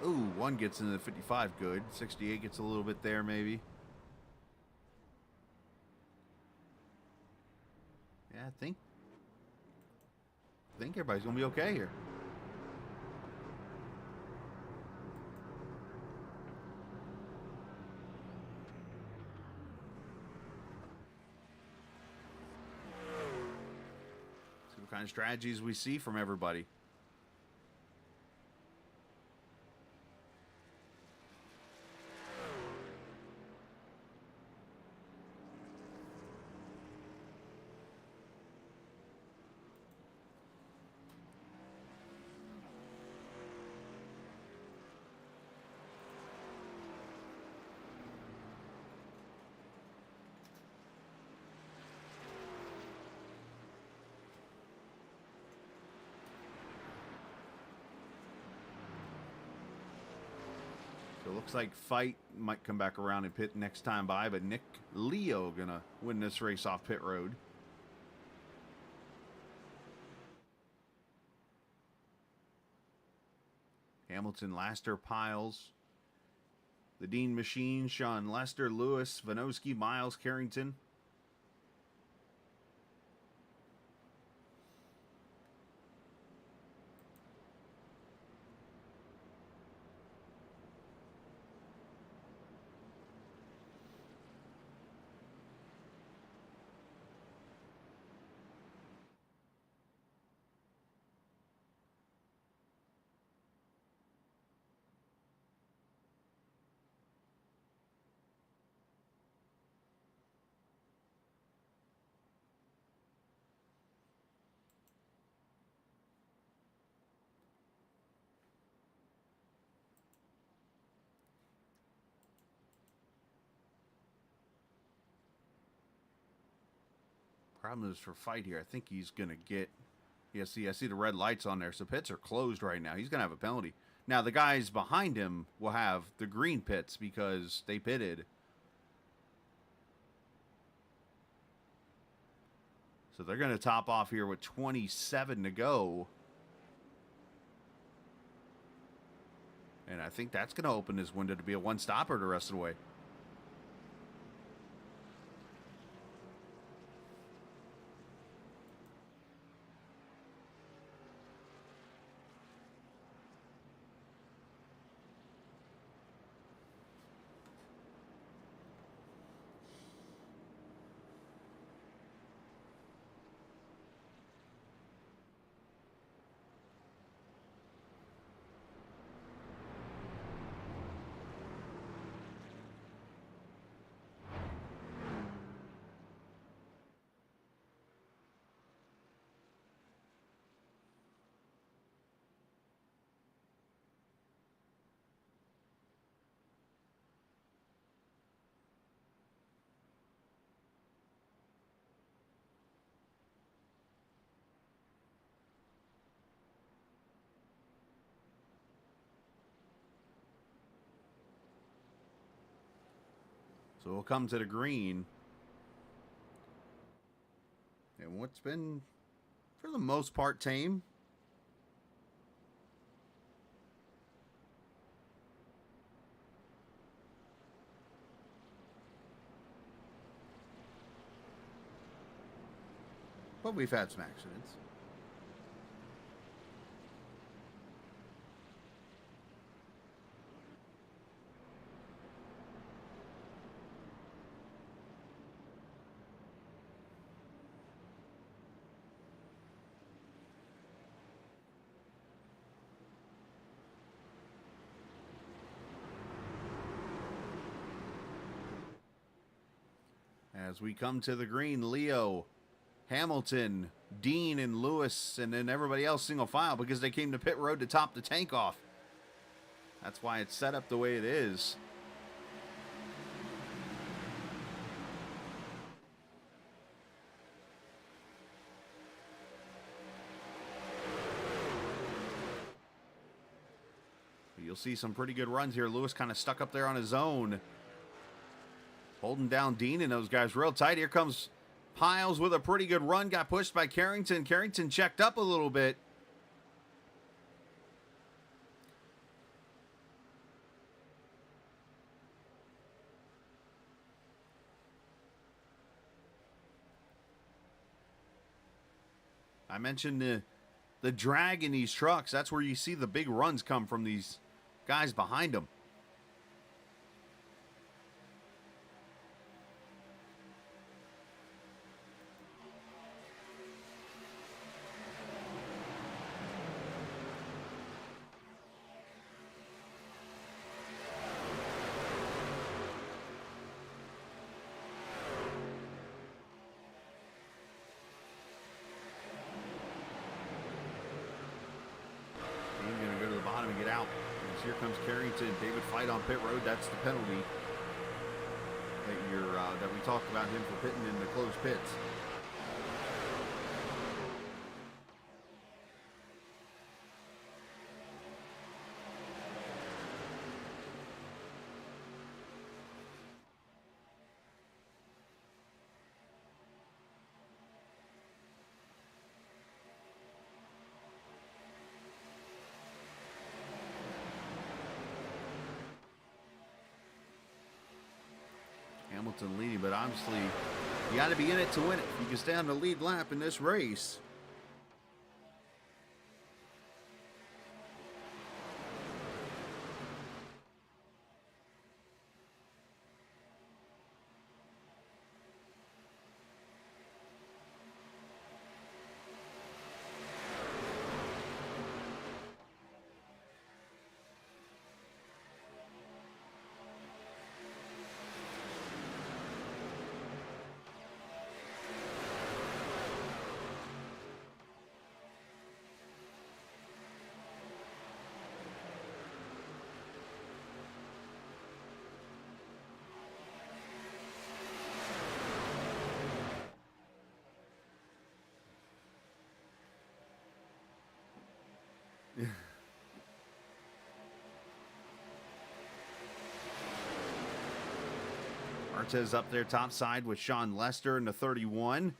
Ooh, one gets into the 55, good. 68 gets a little bit there, maybe. Yeah, I think everybody's gonna be okay here. See what kind of strategies we see from everybody. So it looks like Fight might come back around and pit next time by, but Nick Leo gonna win this race off pit road. Hamilton, Laster, Piles, the Dean Machine, Sean Lester, Lewis, Vanosky, Miles, Carrington. Problem is for Fight here, I think he's going to get... Yeah, see, I see the red lights on there, so pits are closed right now. He's going to have a penalty. Now, the guys behind him will have the green pits because they pitted. So they're going to top off here with 27 to go. And I think that's going to open this window to be a one-stopper the rest of the way. So we'll come to the green. And what's been, for the most part, tame. But we've had some accidents. As we come to the green, Leo, Hamilton, Dean, and Lewis, and then everybody else single file because they came to pit road to top the tank off. That's why it's set up the way it is. You'll see some pretty good runs here. Lewis kind of stuck up there on his own, holding down Dean and those guys real tight. Here comes Piles with a pretty good run. Got pushed by Carrington. Carrington checked up a little bit. I mentioned the drag in these trucks. That's where you see the big runs come from these guys behind them. Get out. As here comes Carrington. David Fight on pit road. That's the penalty that we talked about him for pitting in the closed pits. Hamilton leading, but obviously you got to be in it to win it. If you can stay on the lead lap in this race. Martez up there top side with Sean Lester in the 31.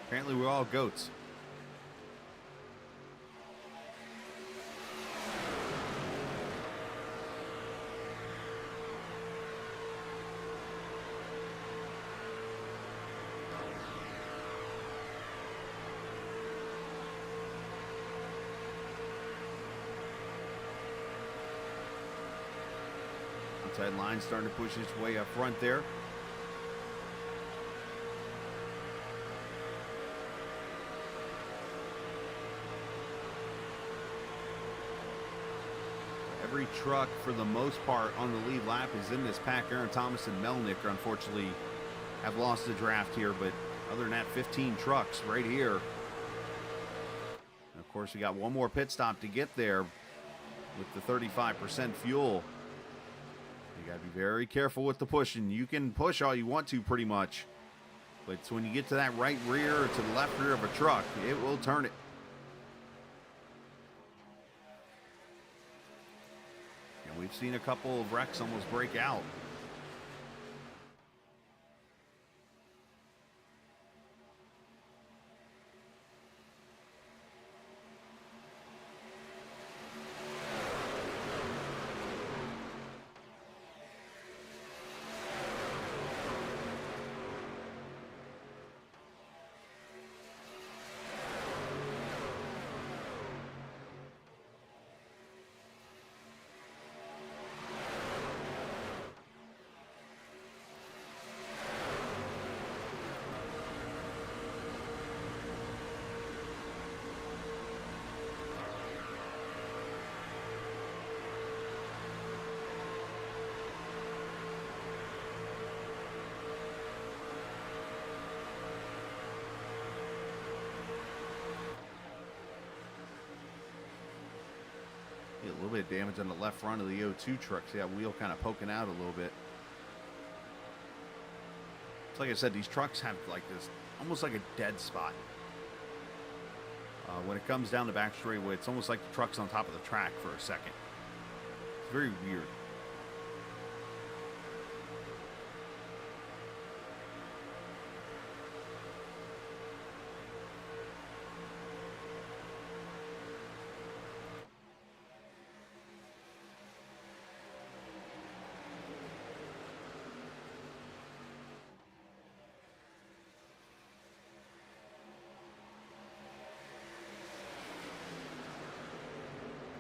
Apparently we're all goats. Outside line starting to push its way up front there. Every truck, for the most part, on the lead lap is in this pack. Aaron Thomas and Melnick, unfortunately, have lost the draft here, but other than that, 15 trucks right here. And of course, we got one more pit stop to get there with the 35% fuel. You got to be very careful with the pushing. You can push all you want to, pretty much, but it's when you get to that right rear or to the left rear of a truck, it will turn it. We've seen a couple of wrecks almost break out. A little bit of damage on the left front of the O2 truck. See that wheel kind of poking out a little bit. It's like I said, these trucks have like this, almost like a dead spot. When it comes down the back straightaway, it's almost like the truck's on top of the track for a second. It's very weird.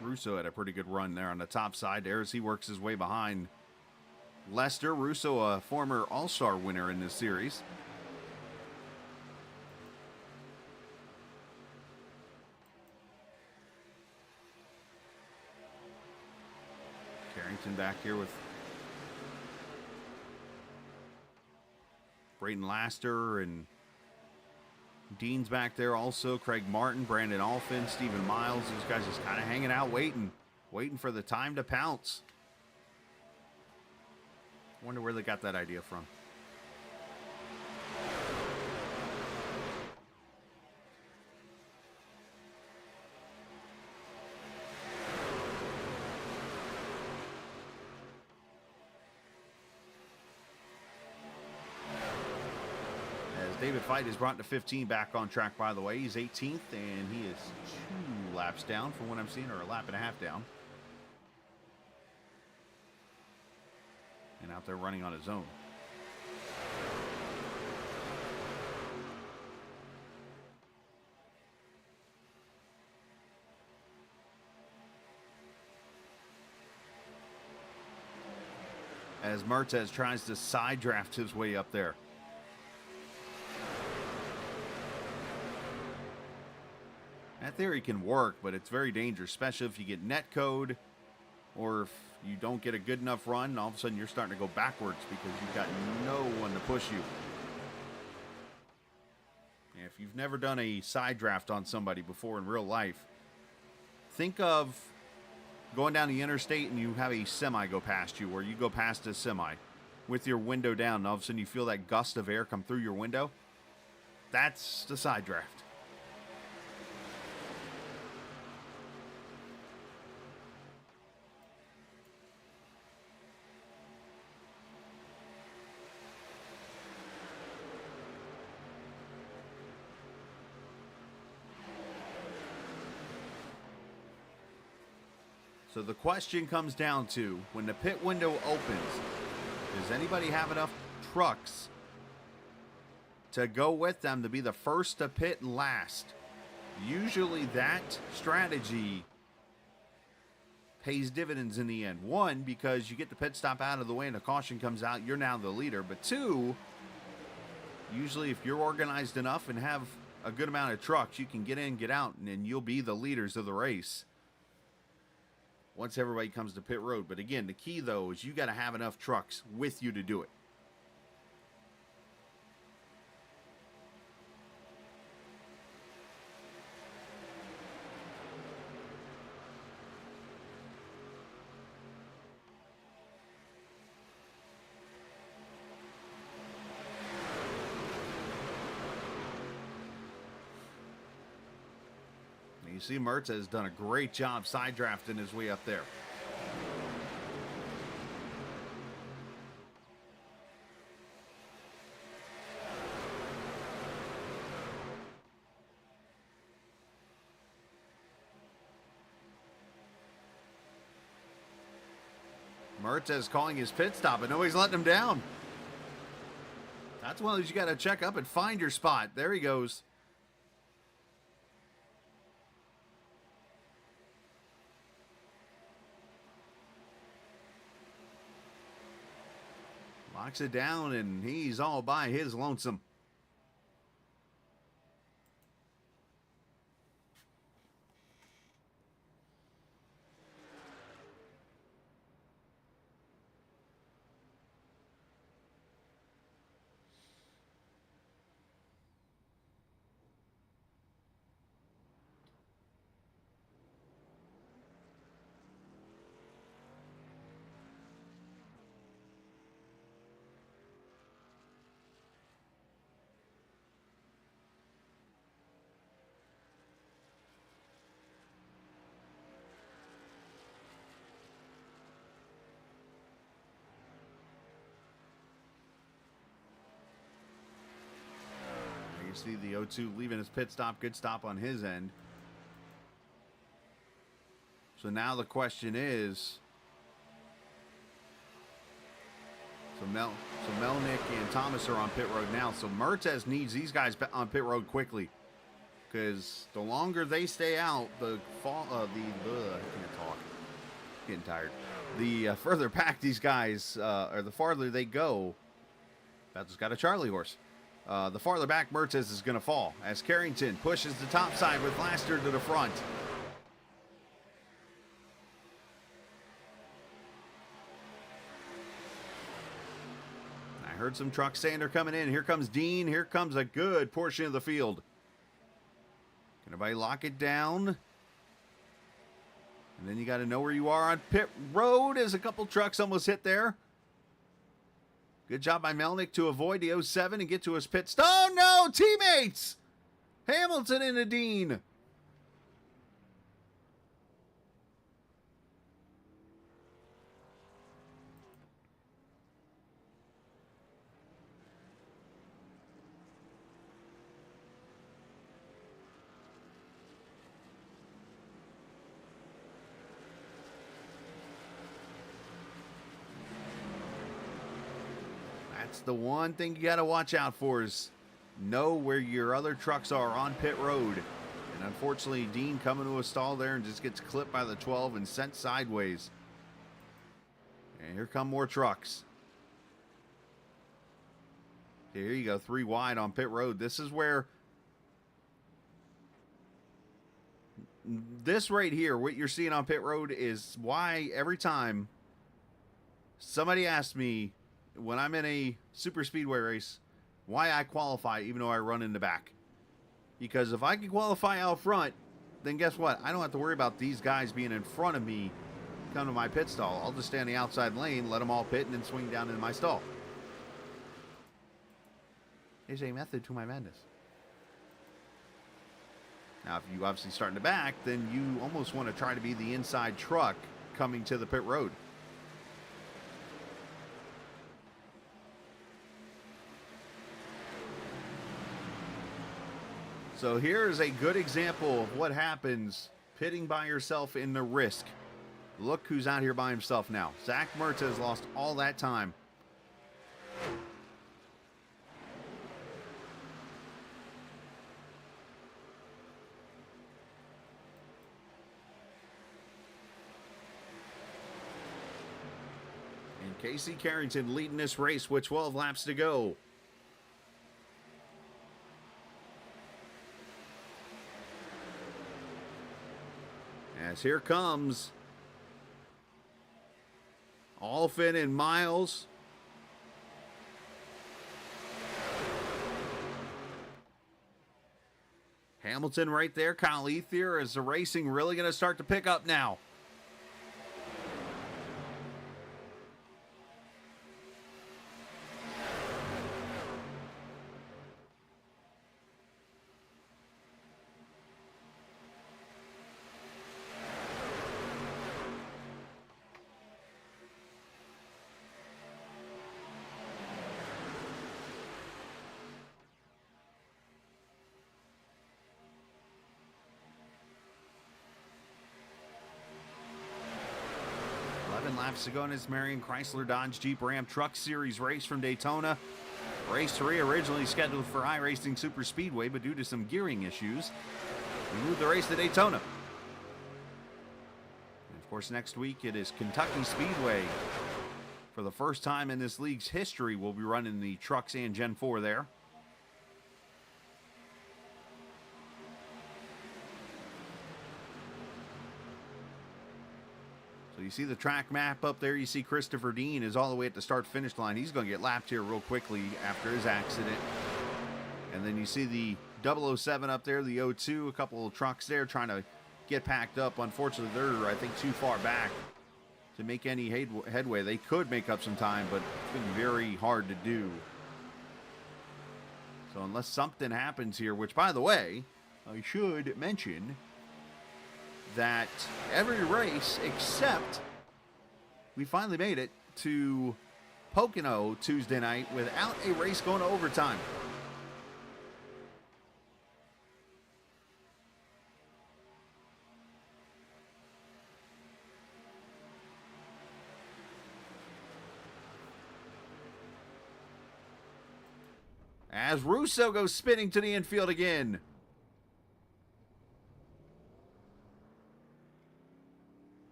Russo had a pretty good run there on the top side there as he works his way behind Lester. Russo, a former All-Star winner in this series. Carrington back here with Brayton Laster, and Dean's back there also. Craig Martin, Brandon Alfin, Stephen Miles. These guys just kind of hanging out, waiting for the time to pounce. Wonder where they got that idea from. David Feit is brought to 15 back on track, by the way. He's 18th, and he is 2 laps down from what I'm seeing, or a lap and a half down. And out there running on his own. As Mertz tries to side draft his way up there. That theory can work, but it's very dangerous, especially if you get net code or if you don't get a good enough run, and all of a sudden you're starting to go backwards because you've got no one to push you. And if you've never done a side draft on somebody before in real life, think of going down the interstate and you have a semi go past you, or you go past a semi with your window down, and all of a sudden you feel that gust of air come through your window. That's the side draft. So the question comes down to, when the pit window opens, does anybody have enough trucks to go with them to be the first to pit and last? Usually that strategy pays dividends in the end. One, because you get the pit stop out of the way and a caution comes out, you're now the leader. But two, usually if you're organized enough and have a good amount of trucks, you can get in, get out, and then you'll be the leaders of the race once everybody comes to pit road. But again, the key, though, is you got to have enough trucks with you to do it. You see Mertz has done a great job side drafting his way up there. Mertz is calling his pit stop, and nobody's letting him down. That's one of those you got to check up and find your spot. There he goes. Locks it down, and he's all by his lonesome. You see the O2 leaving his pit stop. Good stop on his end. So now the question is, so Melnick and Thomas are on pit road now. So Mertz needs these guys on pit road quickly, because the longer they stay out, I can't talk. Getting tired. The further back these guys, or the farther they go. That's got a Charlie horse. The farther back Mertz is going to fall as Carrington pushes the top side with Laster to the front. I heard some trucks saying they're coming in. Here comes Dean. Here comes a good portion of the field. Can everybody lock it down? And then you got to know where you are on pit road, as a couple trucks almost hit there. Good job by Melnick to avoid the 07 and get to his pit stop. Oh, no! Teammates! Hamilton and Dean. That's the one thing you got to watch out for, is know where your other trucks are on pit road. And unfortunately, Dean coming to a stall there and just gets clipped by the 12 and sent sideways. And here come more trucks. Here you go, 3 wide on pit road. This is where, this right here, what you're seeing on pit road, is why every time somebody asks me when I'm in a super speedway race why I qualify even though I run in the back. Because if I can qualify out front, then guess what? I don't have to worry about these guys being in front of me come to my pit stall. I'll just stay in the outside lane, let them all pit, and then swing down into my stall. There's a method to my madness. Now, if you obviously start in the back, then you almost want to try to be the inside truck coming to the pit road. So here's a good example of what happens pitting by yourself in the risk. Look who's out here by himself now. Zach Mertz has lost all that time. And Casey Carrington leading this race with 12 laps to go. As here comes Alfin and Miles. Hamilton right there. Kyle Ethier. Is the racing really going to start to pick up now? Laps to go in this Marion Chrysler Dodge Jeep Ram Truck Series race from Daytona. Race 3 originally scheduled for iRacing Super Speedway, but due to some gearing issues, we moved the race to Daytona. And of course, next week it is Kentucky Speedway. For the first time in this league's history, we'll be running the trucks and Gen 4 there. So you see the track map up there. You see Christopher Dean is all the way at the start-finish line. He's going to get lapped here real quickly after his accident. And then you see the 007 up there, the 02, a couple of trucks there trying to get packed up. Unfortunately, they're, I think, too far back to make any headway. They could make up some time, but it's going to be very hard to do. So unless something happens here, which, by the way, I should mention that every race except we finally made it to Pocono Tuesday night without a race going to overtime. As Russo goes spinning to the infield again.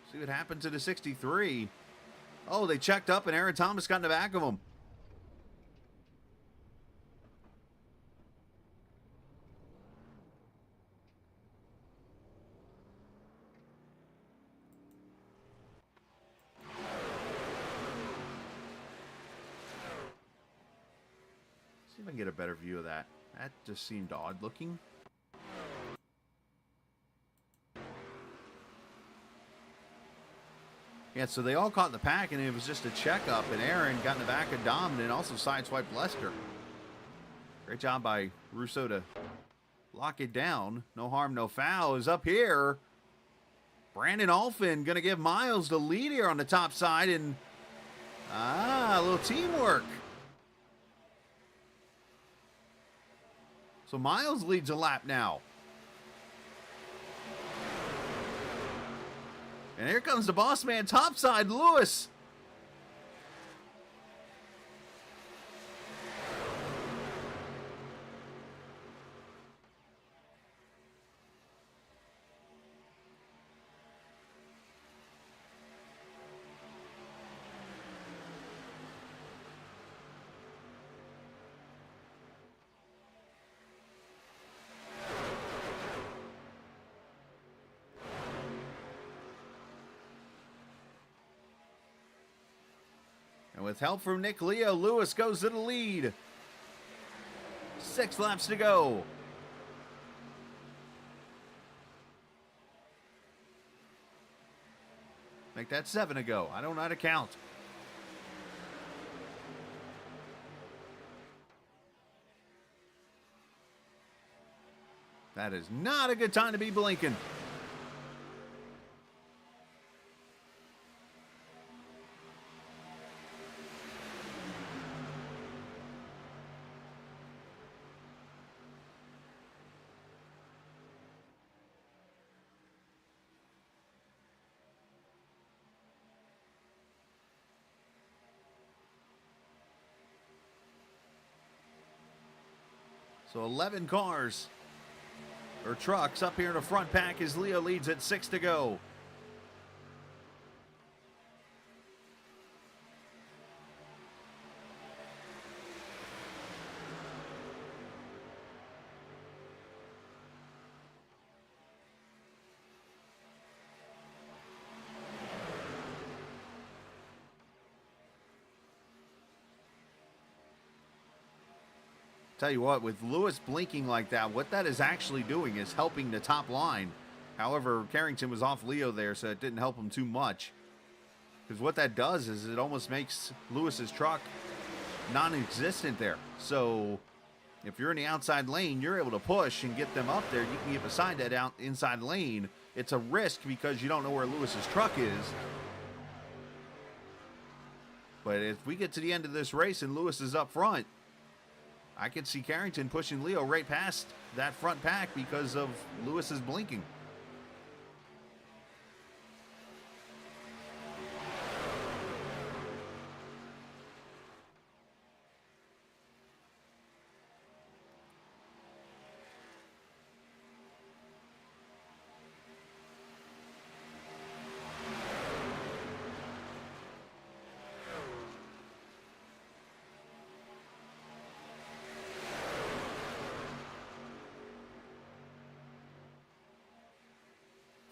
See what happened to the 63. Oh, they checked up and Aaron Thomas got in the back of him. See if I can get a better view of that. That just seemed odd looking. Yeah, so they all caught the pack, and it was just a checkup, and Aaron got in the back of Dom and also sideswiped Lester. Great job by Russo to lock it down. No harm, no foul is up here. Brandon Alfin going to give Miles the lead here on the top side, and a little teamwork. So Miles leads a lap now. And here comes the boss man topside, Lewis. And with help from Nick Leo, Lewis goes to the lead. 6 laps to go. Make that 7 to go. I don't know how to count. That is not a good time to be blinking. So 11 cars, or trucks, up here in the front pack as Leo leads at 6 to go. Tell you what, with Lewis blinking like that, what that is actually doing is helping the top line. However, Carrington was off Leo there, so it didn't help him too much. Because what that does is it almost makes Lewis's truck non-existent there. So if you're in the outside lane, you're able to push and get them up there. You can get beside that out inside lane. It's a risk because you don't know where Lewis's truck is. But if we get to the end of this race and Lewis is up front, I could see Carrington pushing Leo right past that front pack because of Lewis's blinking.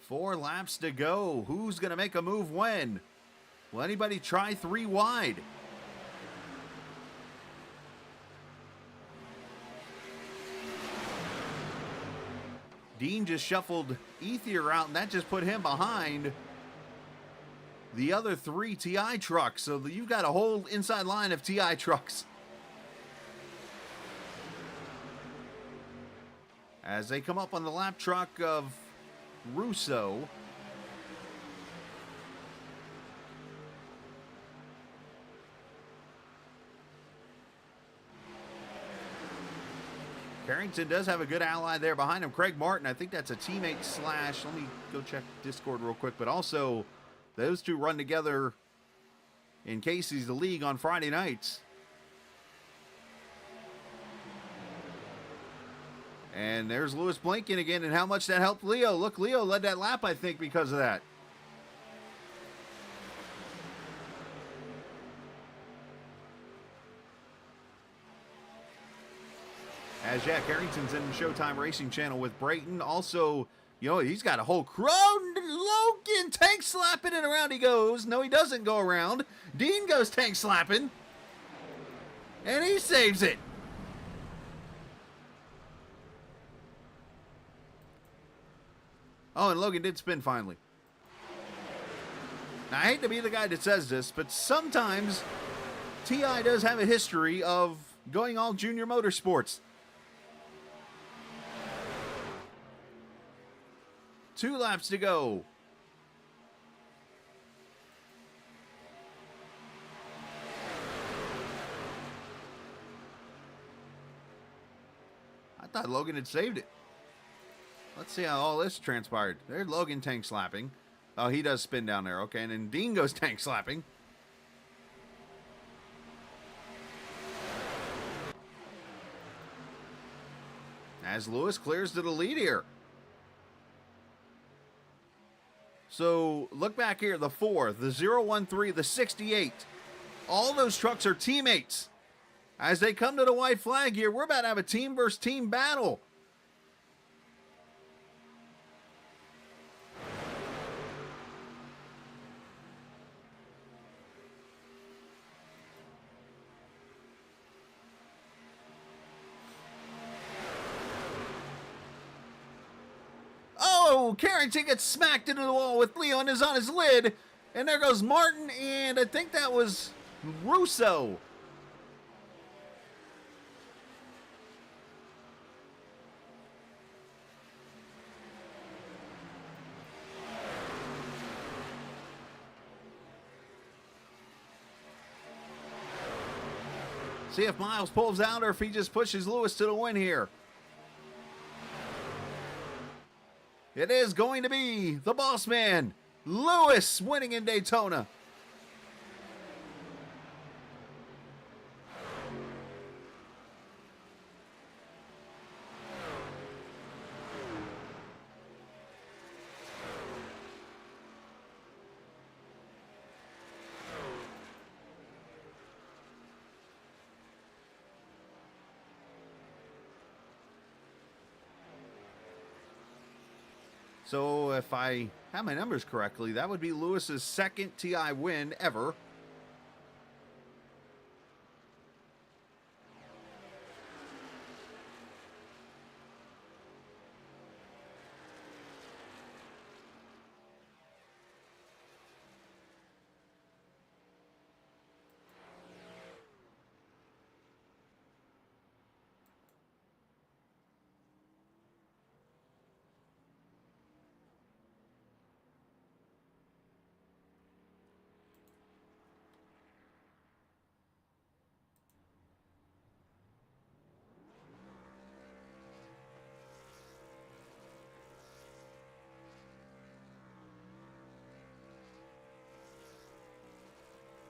Four laps to go. Who's going to make a move when? Will anybody try 3 wide? Dean just shuffled Ethier out, and that just put him behind the other 3 TI trucks. So you've got a whole inside line of TI trucks. As they come up on the lap truck of Russo. Carrington does have a good ally there behind him. Craig Martin, I think that's a teammate slash, let me go check Discord real quick, but also those two run together in Casey's the league on Friday nights. And there's Lewis blinking again, and how much that helped Leo. Look, Leo led that lap, I think, because of that. As, yeah, Carrington's in the Showtime Racing Channel with Brayton. Also, you know, he's got a whole crew. Logan tank slapping, and around he goes. No, he doesn't go around. Dean goes tank slapping. And he saves it. Oh, and Logan did spin finally. Now, I hate to be the guy that says this, but sometimes TI does have a history of going all junior motorsports. 2 laps to go. I thought Logan had saved it. Let's see how all this transpired. There's Logan tank slapping. Oh, he does spin down there. Okay, and then Dean goes tank slapping. As Lewis clears to the lead here. So look back here, the 4, the 013, the 68. All those trucks are teammates. As they come to the white flag here, we're about to have a team versus team battle. Oh, Carrington gets smacked into the wall with Leon is on his lid. And there goes Martin, and I think that was Russo. See if Miles pulls out or if he just pushes Lewis to the win here. It is going to be the boss man, Lewis, winning in Daytona. So if I have my numbers correctly, that would be Lewis's second TI win ever.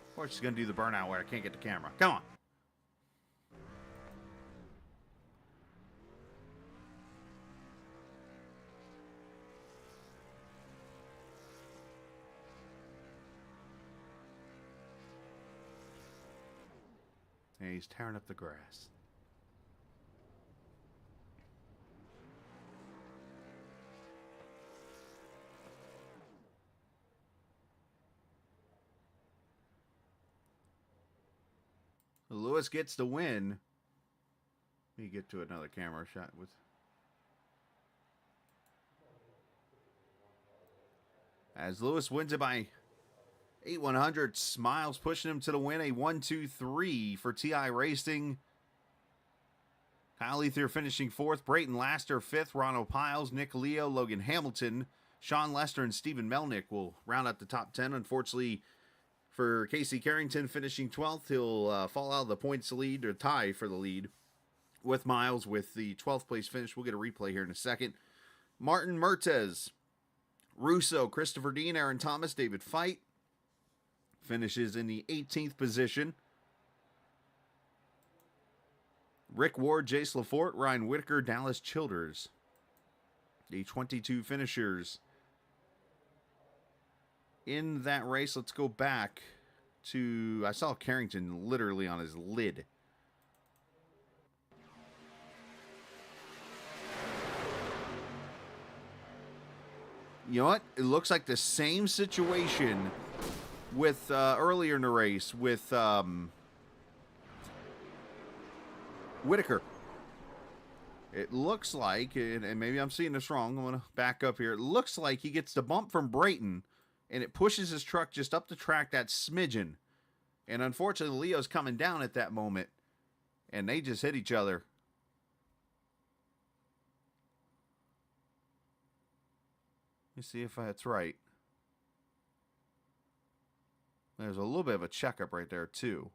Of course, she's going to do the burnout where I can't get the camera. Come on. And he's tearing up the grass. Lewis gets the win. Let me get to another camera shot with. As Lewis wins it by 8/100, Miles pushing him to the win. A 1-2-3 for TI Racing. Kyle Ether finishing 4th. Brayton Laster 5th. Ronald Piles, Nick Leo, Logan Hamilton, Sean Lester, and Stephen Melnick will round out the top 10. Unfortunately, for Casey Carrington finishing 12th, he'll fall out of the points lead or tie for the lead with Miles with the 12th place finish. We'll get a replay here in a second. Martin Mertes, Russo, Christopher Dean, Aaron Thomas, David Feit finishes in the 18th position. Rick Ward, Jace Lafort, Ryan Whitaker, Dallas Childers. The 22 finishers in that race. Let's go back to, I saw Carrington literally on his lid. You know what? It looks like the same situation with earlier in the race with Whitaker. It looks like, and maybe I'm seeing this wrong, I'm going to back up here. It looks like he gets the bump from Brayton, and it pushes his truck just up the track that smidgen. And unfortunately, Leo's coming down at that moment, and they just hit each other. Let me see if that's right. There's a little bit of a checkup right there, too.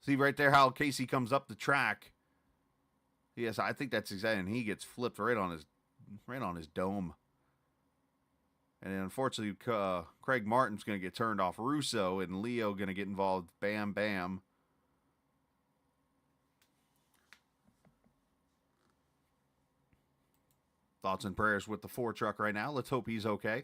See right there how Casey comes up the track. Yes, I think that's exactly, and he gets flipped right on his right on his dome. And unfortunately, Craig Martin's going to get turned off Russo, and Leo going to get involved. Bam, bam. Thoughts and prayers with the 4 truck right now. Let's hope he's okay.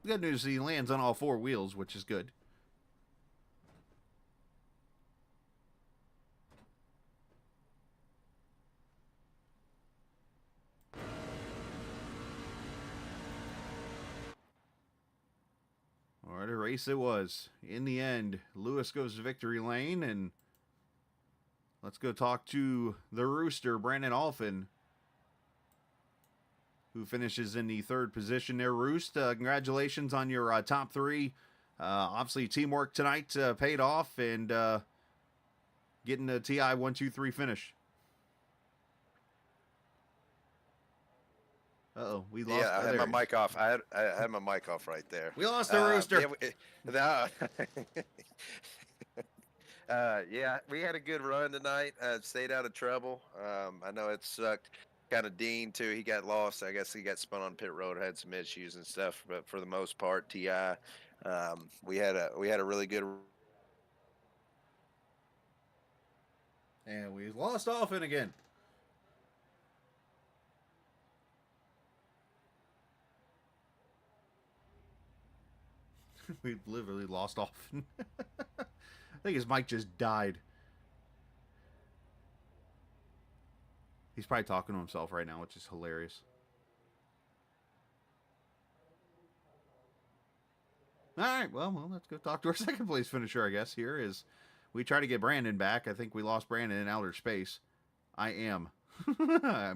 The good news is he lands on all 4 wheels, which is good. All right, a race it was. In the end, Lewis goes to victory lane, and let's go talk to the Rooster, Brandon Alphin, who finishes in the 3rd position there. Roost, congratulations on your top 3. Obviously, teamwork tonight paid off, and getting the TI 1, 2, 3 finish. Uh-oh, we lost. Yeah, I had my mic off. I had my mic off right there. We lost the Rooster. Yeah, we had a good run tonight. Stayed out of trouble. I know it sucked. Kind of Dean too. He got lost. I guess he got spun on pit road. Had some issues and stuff. But for the most part, Ti, we had a really good. And we lost Alphin again. We literally lost Alphin. I think his mic just died. He's probably talking to himself right now, which is hilarious. All right, well, let's go talk to our 2nd place finisher, I guess, here is we try to get Brandon back. I think we lost Brandon in outer space. I'm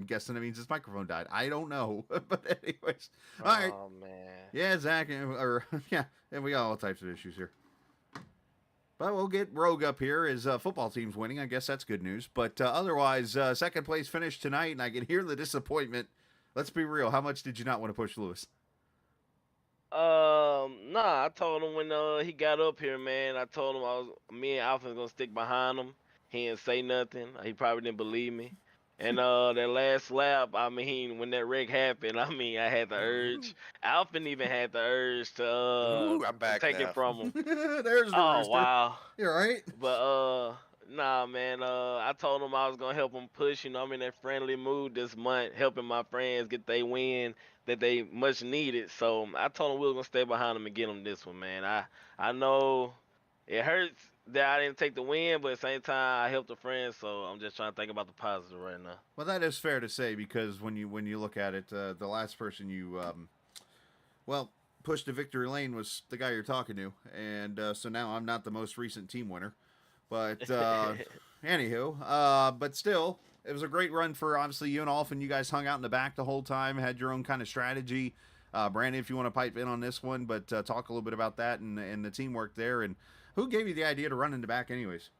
guessing it means his microphone died. I don't know. But anyways. All right. Oh, man. Yeah, Zach, and we got all types of issues here. But we'll get Rogue up here as football team's winning. I guess that's good news. But otherwise, 2nd place finish tonight, and I can hear the disappointment. Let's be real. How much did you not want to push Lewis? Nah, I told him when he got up here, man. I told him me and Alpha's gonna stick behind him. He didn't say nothing. He probably didn't believe me. And that last lap, I mean, when that wreck happened, I mean, I had the urge. Alpha even had the urge to I'm back take now. it from him. There's the Oh Rooster. wow. You're right. But nah, man. I told him I was gonna help him push. You know, I'm in that friendly mood this month, helping my friends get their win that they much needed. So I told him we were gonna stay behind him and get him this one, man. I know it hurts that I didn't take the win, but at the same time I helped a friend. So I'm just trying to think about the positive right now. Well, that is fair to say because when you look at it, the last person you pushed to victory lane was the guy you're talking to, and so now I'm not the most recent team winner. But anywho, but still, it was a great run for obviously you and Alphin. You guys hung out in the back the whole time, had your own kind of strategy. Brandon, if you want to pipe in on this one, but talk a little bit about that and the teamwork there, and who gave you the idea to run in the back, anyways?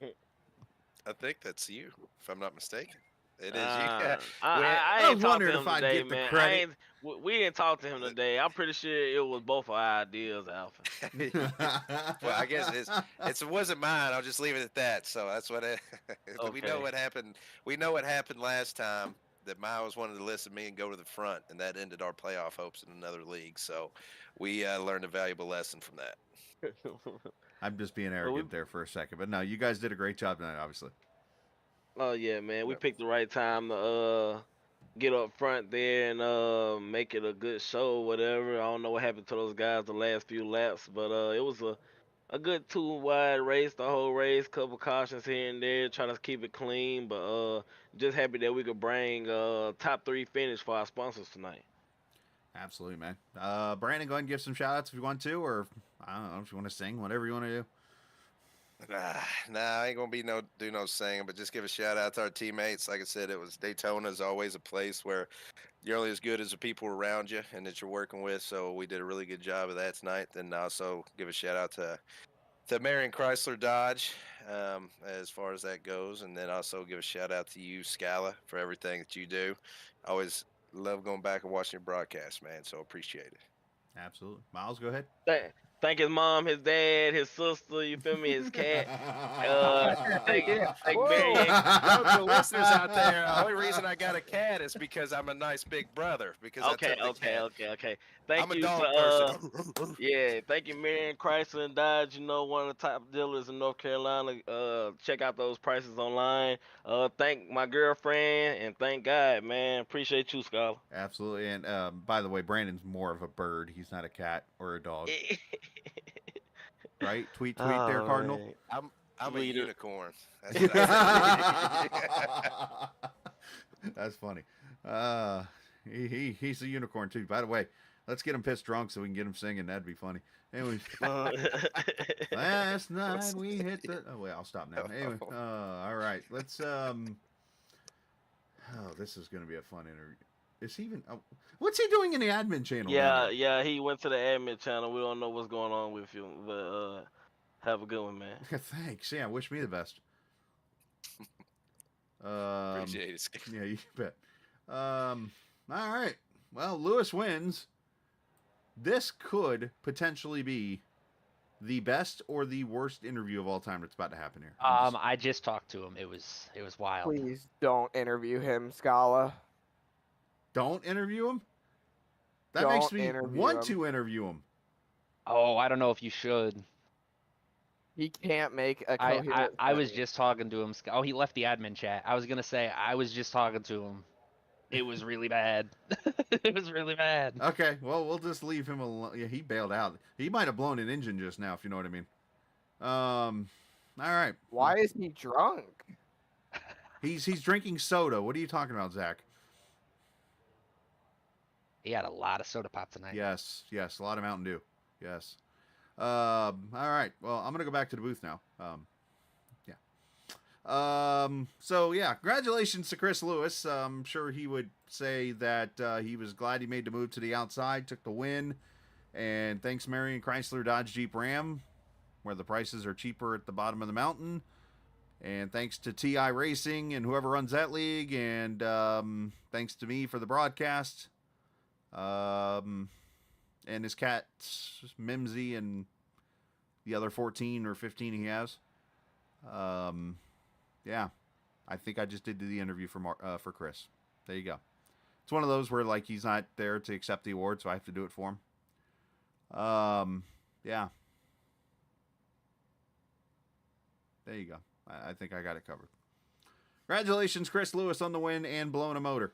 I think that's you, if I'm not mistaken. It is you. I ain't talked to him if today, I'd get the man. credit. We didn't talk to him today. I'm pretty sure it was both our ideas, Alpha. Well, I guess it wasn't mine. I'll just leave it at that. So that's what we know what happened. We know what happened last time. That Miles wanted to listen to me and go to the front, and that ended our playoff hopes in another league. So we learned a valuable lesson from that. I'm just being arrogant there for a second, but no, you guys did a great job tonight, obviously. Oh yeah, man. We picked the right time to get up front there and make it a good show, whatever. I don't know what happened to those guys the last few laps, but it was a good 2-wide race, the whole race, couple cautions here and there, try to keep it clean, but just happy that we could bring top 3 finish for our sponsors tonight. Absolutely, man. Brandon, go ahead and give some shout outs if you want to, or I don't know if you want to sing, whatever you want to do. Nah, I ain't gonna do no singing, but just give a shout out to our teammates. Like I said, Daytona is always a place where you're only as good as the people around you and that you're working with. So we did a really good job of that tonight. And also give a shout out to to Marion Chrysler Dodge, as far as that goes, and then also give a shout out to you, Scala, for everything that you do. I always love going back and watching your broadcast, man. So appreciate it. Absolutely. Miles, go ahead. Thank his mom, his dad, his sister. You feel me? His cat. Thank Marion. Those the listeners out there. The only reason I got a cat is because I'm a nice big brother. Because I took the cat. Okay. I'm Thank a you dog for person. yeah, thank you, Marion Chrysler and Dodge. You know, one of the top dealers in North Carolina. Check out those prices online. Thank my girlfriend and thank God, man. Appreciate you, Scholar. Absolutely. And by the way, Brandon's more of a bird. He's not a cat or a dog. Right? Tweet there, Cardinal. Man. I'm a Leader. unicorn. That's what I That's funny. He's a unicorn too. By the way, let's get him pissed drunk so we can get him singing. That'd be funny. Anyways, last night we hit the. Oh wait, I'll stop now. Anyway, all right. Let's. Oh, this is gonna be a fun interview. Is he even? Oh, what's he doing in the admin channel? Yeah. He went to the admin channel. We don't know what's going on with him, but have a good one, man. Thanks. Yeah, wish me the best. appreciate it. Yeah, you bet. All right. Well, Lewis wins. This could potentially be the best or the worst interview of all time that's about to happen here. I just talked to him. It was wild. Please don't interview him, Scala. Don't interview him? That Don't makes me interview want him. to interview him. Oh, I don't know if you should. He can't make a coherent I was sentence. just talking to him. Oh, he left the admin chat. I was gonna say I was just talking to him. It was really bad. It was really bad. Okay, well, we'll just leave him alone. Yeah, he bailed out. He might have blown an engine just now, if you know what I mean. All right. Why is he drunk? He's drinking soda. What are you talking about, Zach? He had a lot of soda pop tonight. Yes, a lot of Mountain Dew. Yes. All right. Well, I'm gonna go back to the booth now. So yeah, congratulations to Chris Lewis. I'm sure he would say that he was glad he made the move to the outside, took the win, and thanks Marion Chrysler Dodge Jeep Ram, where the prices are cheaper at the bottom of the mountain, and thanks to iRacing and whoever runs that league, and thanks to me for the broadcast, and his cat Mimsy and the other 14 or 15 he has. Yeah, I think I just did the interview for Chris. There you go. It's one of those where like he's not there to accept the award, so I have to do it for him. Yeah. There you go. I think I got it covered. Congratulations, Chris Lewis, on the win and blowing a motor.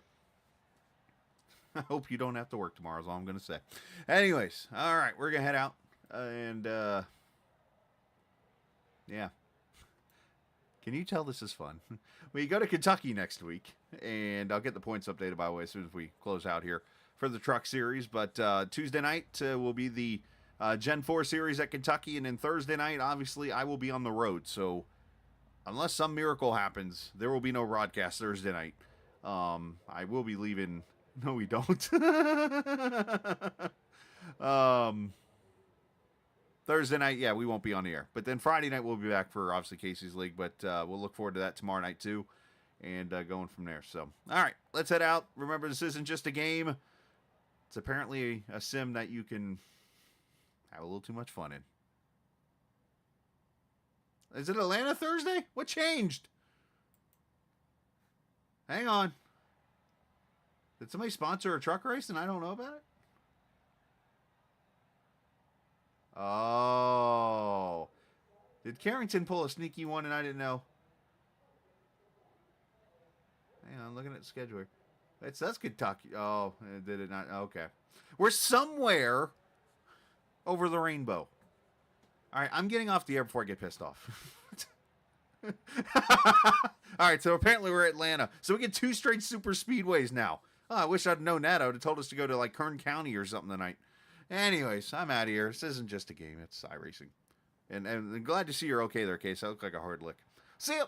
I hope you don't have to work tomorrow is all I'm going to say. Anyways, all right, we're going to head out. And, yeah. Can you tell this is fun? We go to Kentucky next week, and I'll get the points updated, by the way, as soon as we close out here for the Truck Series. But Tuesday night will be the Gen 4 Series at Kentucky, and then Thursday night, obviously, I will be on the road. So unless some miracle happens, there will be no broadcast Thursday night. I will be leaving. No, we don't. Thursday night, yeah, we won't be on the air. But then Friday night, we'll be back for, obviously, Casey's League. But we'll look forward to that tomorrow night, too. And going from there. So, all right, let's head out. Remember, this isn't just a game. It's apparently a sim that you can have a little too much fun in. Is it Atlanta Thursday? What changed? Hang on. Did somebody sponsor a truck race and I don't know about it? Oh. Did Carrington pull a sneaky one and I didn't know? Hang on, looking at the schedule here. That's Kentucky. Oh, did it not? Okay. We're somewhere over the rainbow. All right, I'm getting off the air before I get pissed off. All right, so apparently we're Atlanta. So we get 2 straight super speedways now. Oh, I wish I'd known that. I would have told us to go to like Kern County or something tonight. Anyways, I'm out of here. This isn't just a game. It's iRacing. And glad to see you're okay there, Case. I look like a hard lick. See ya.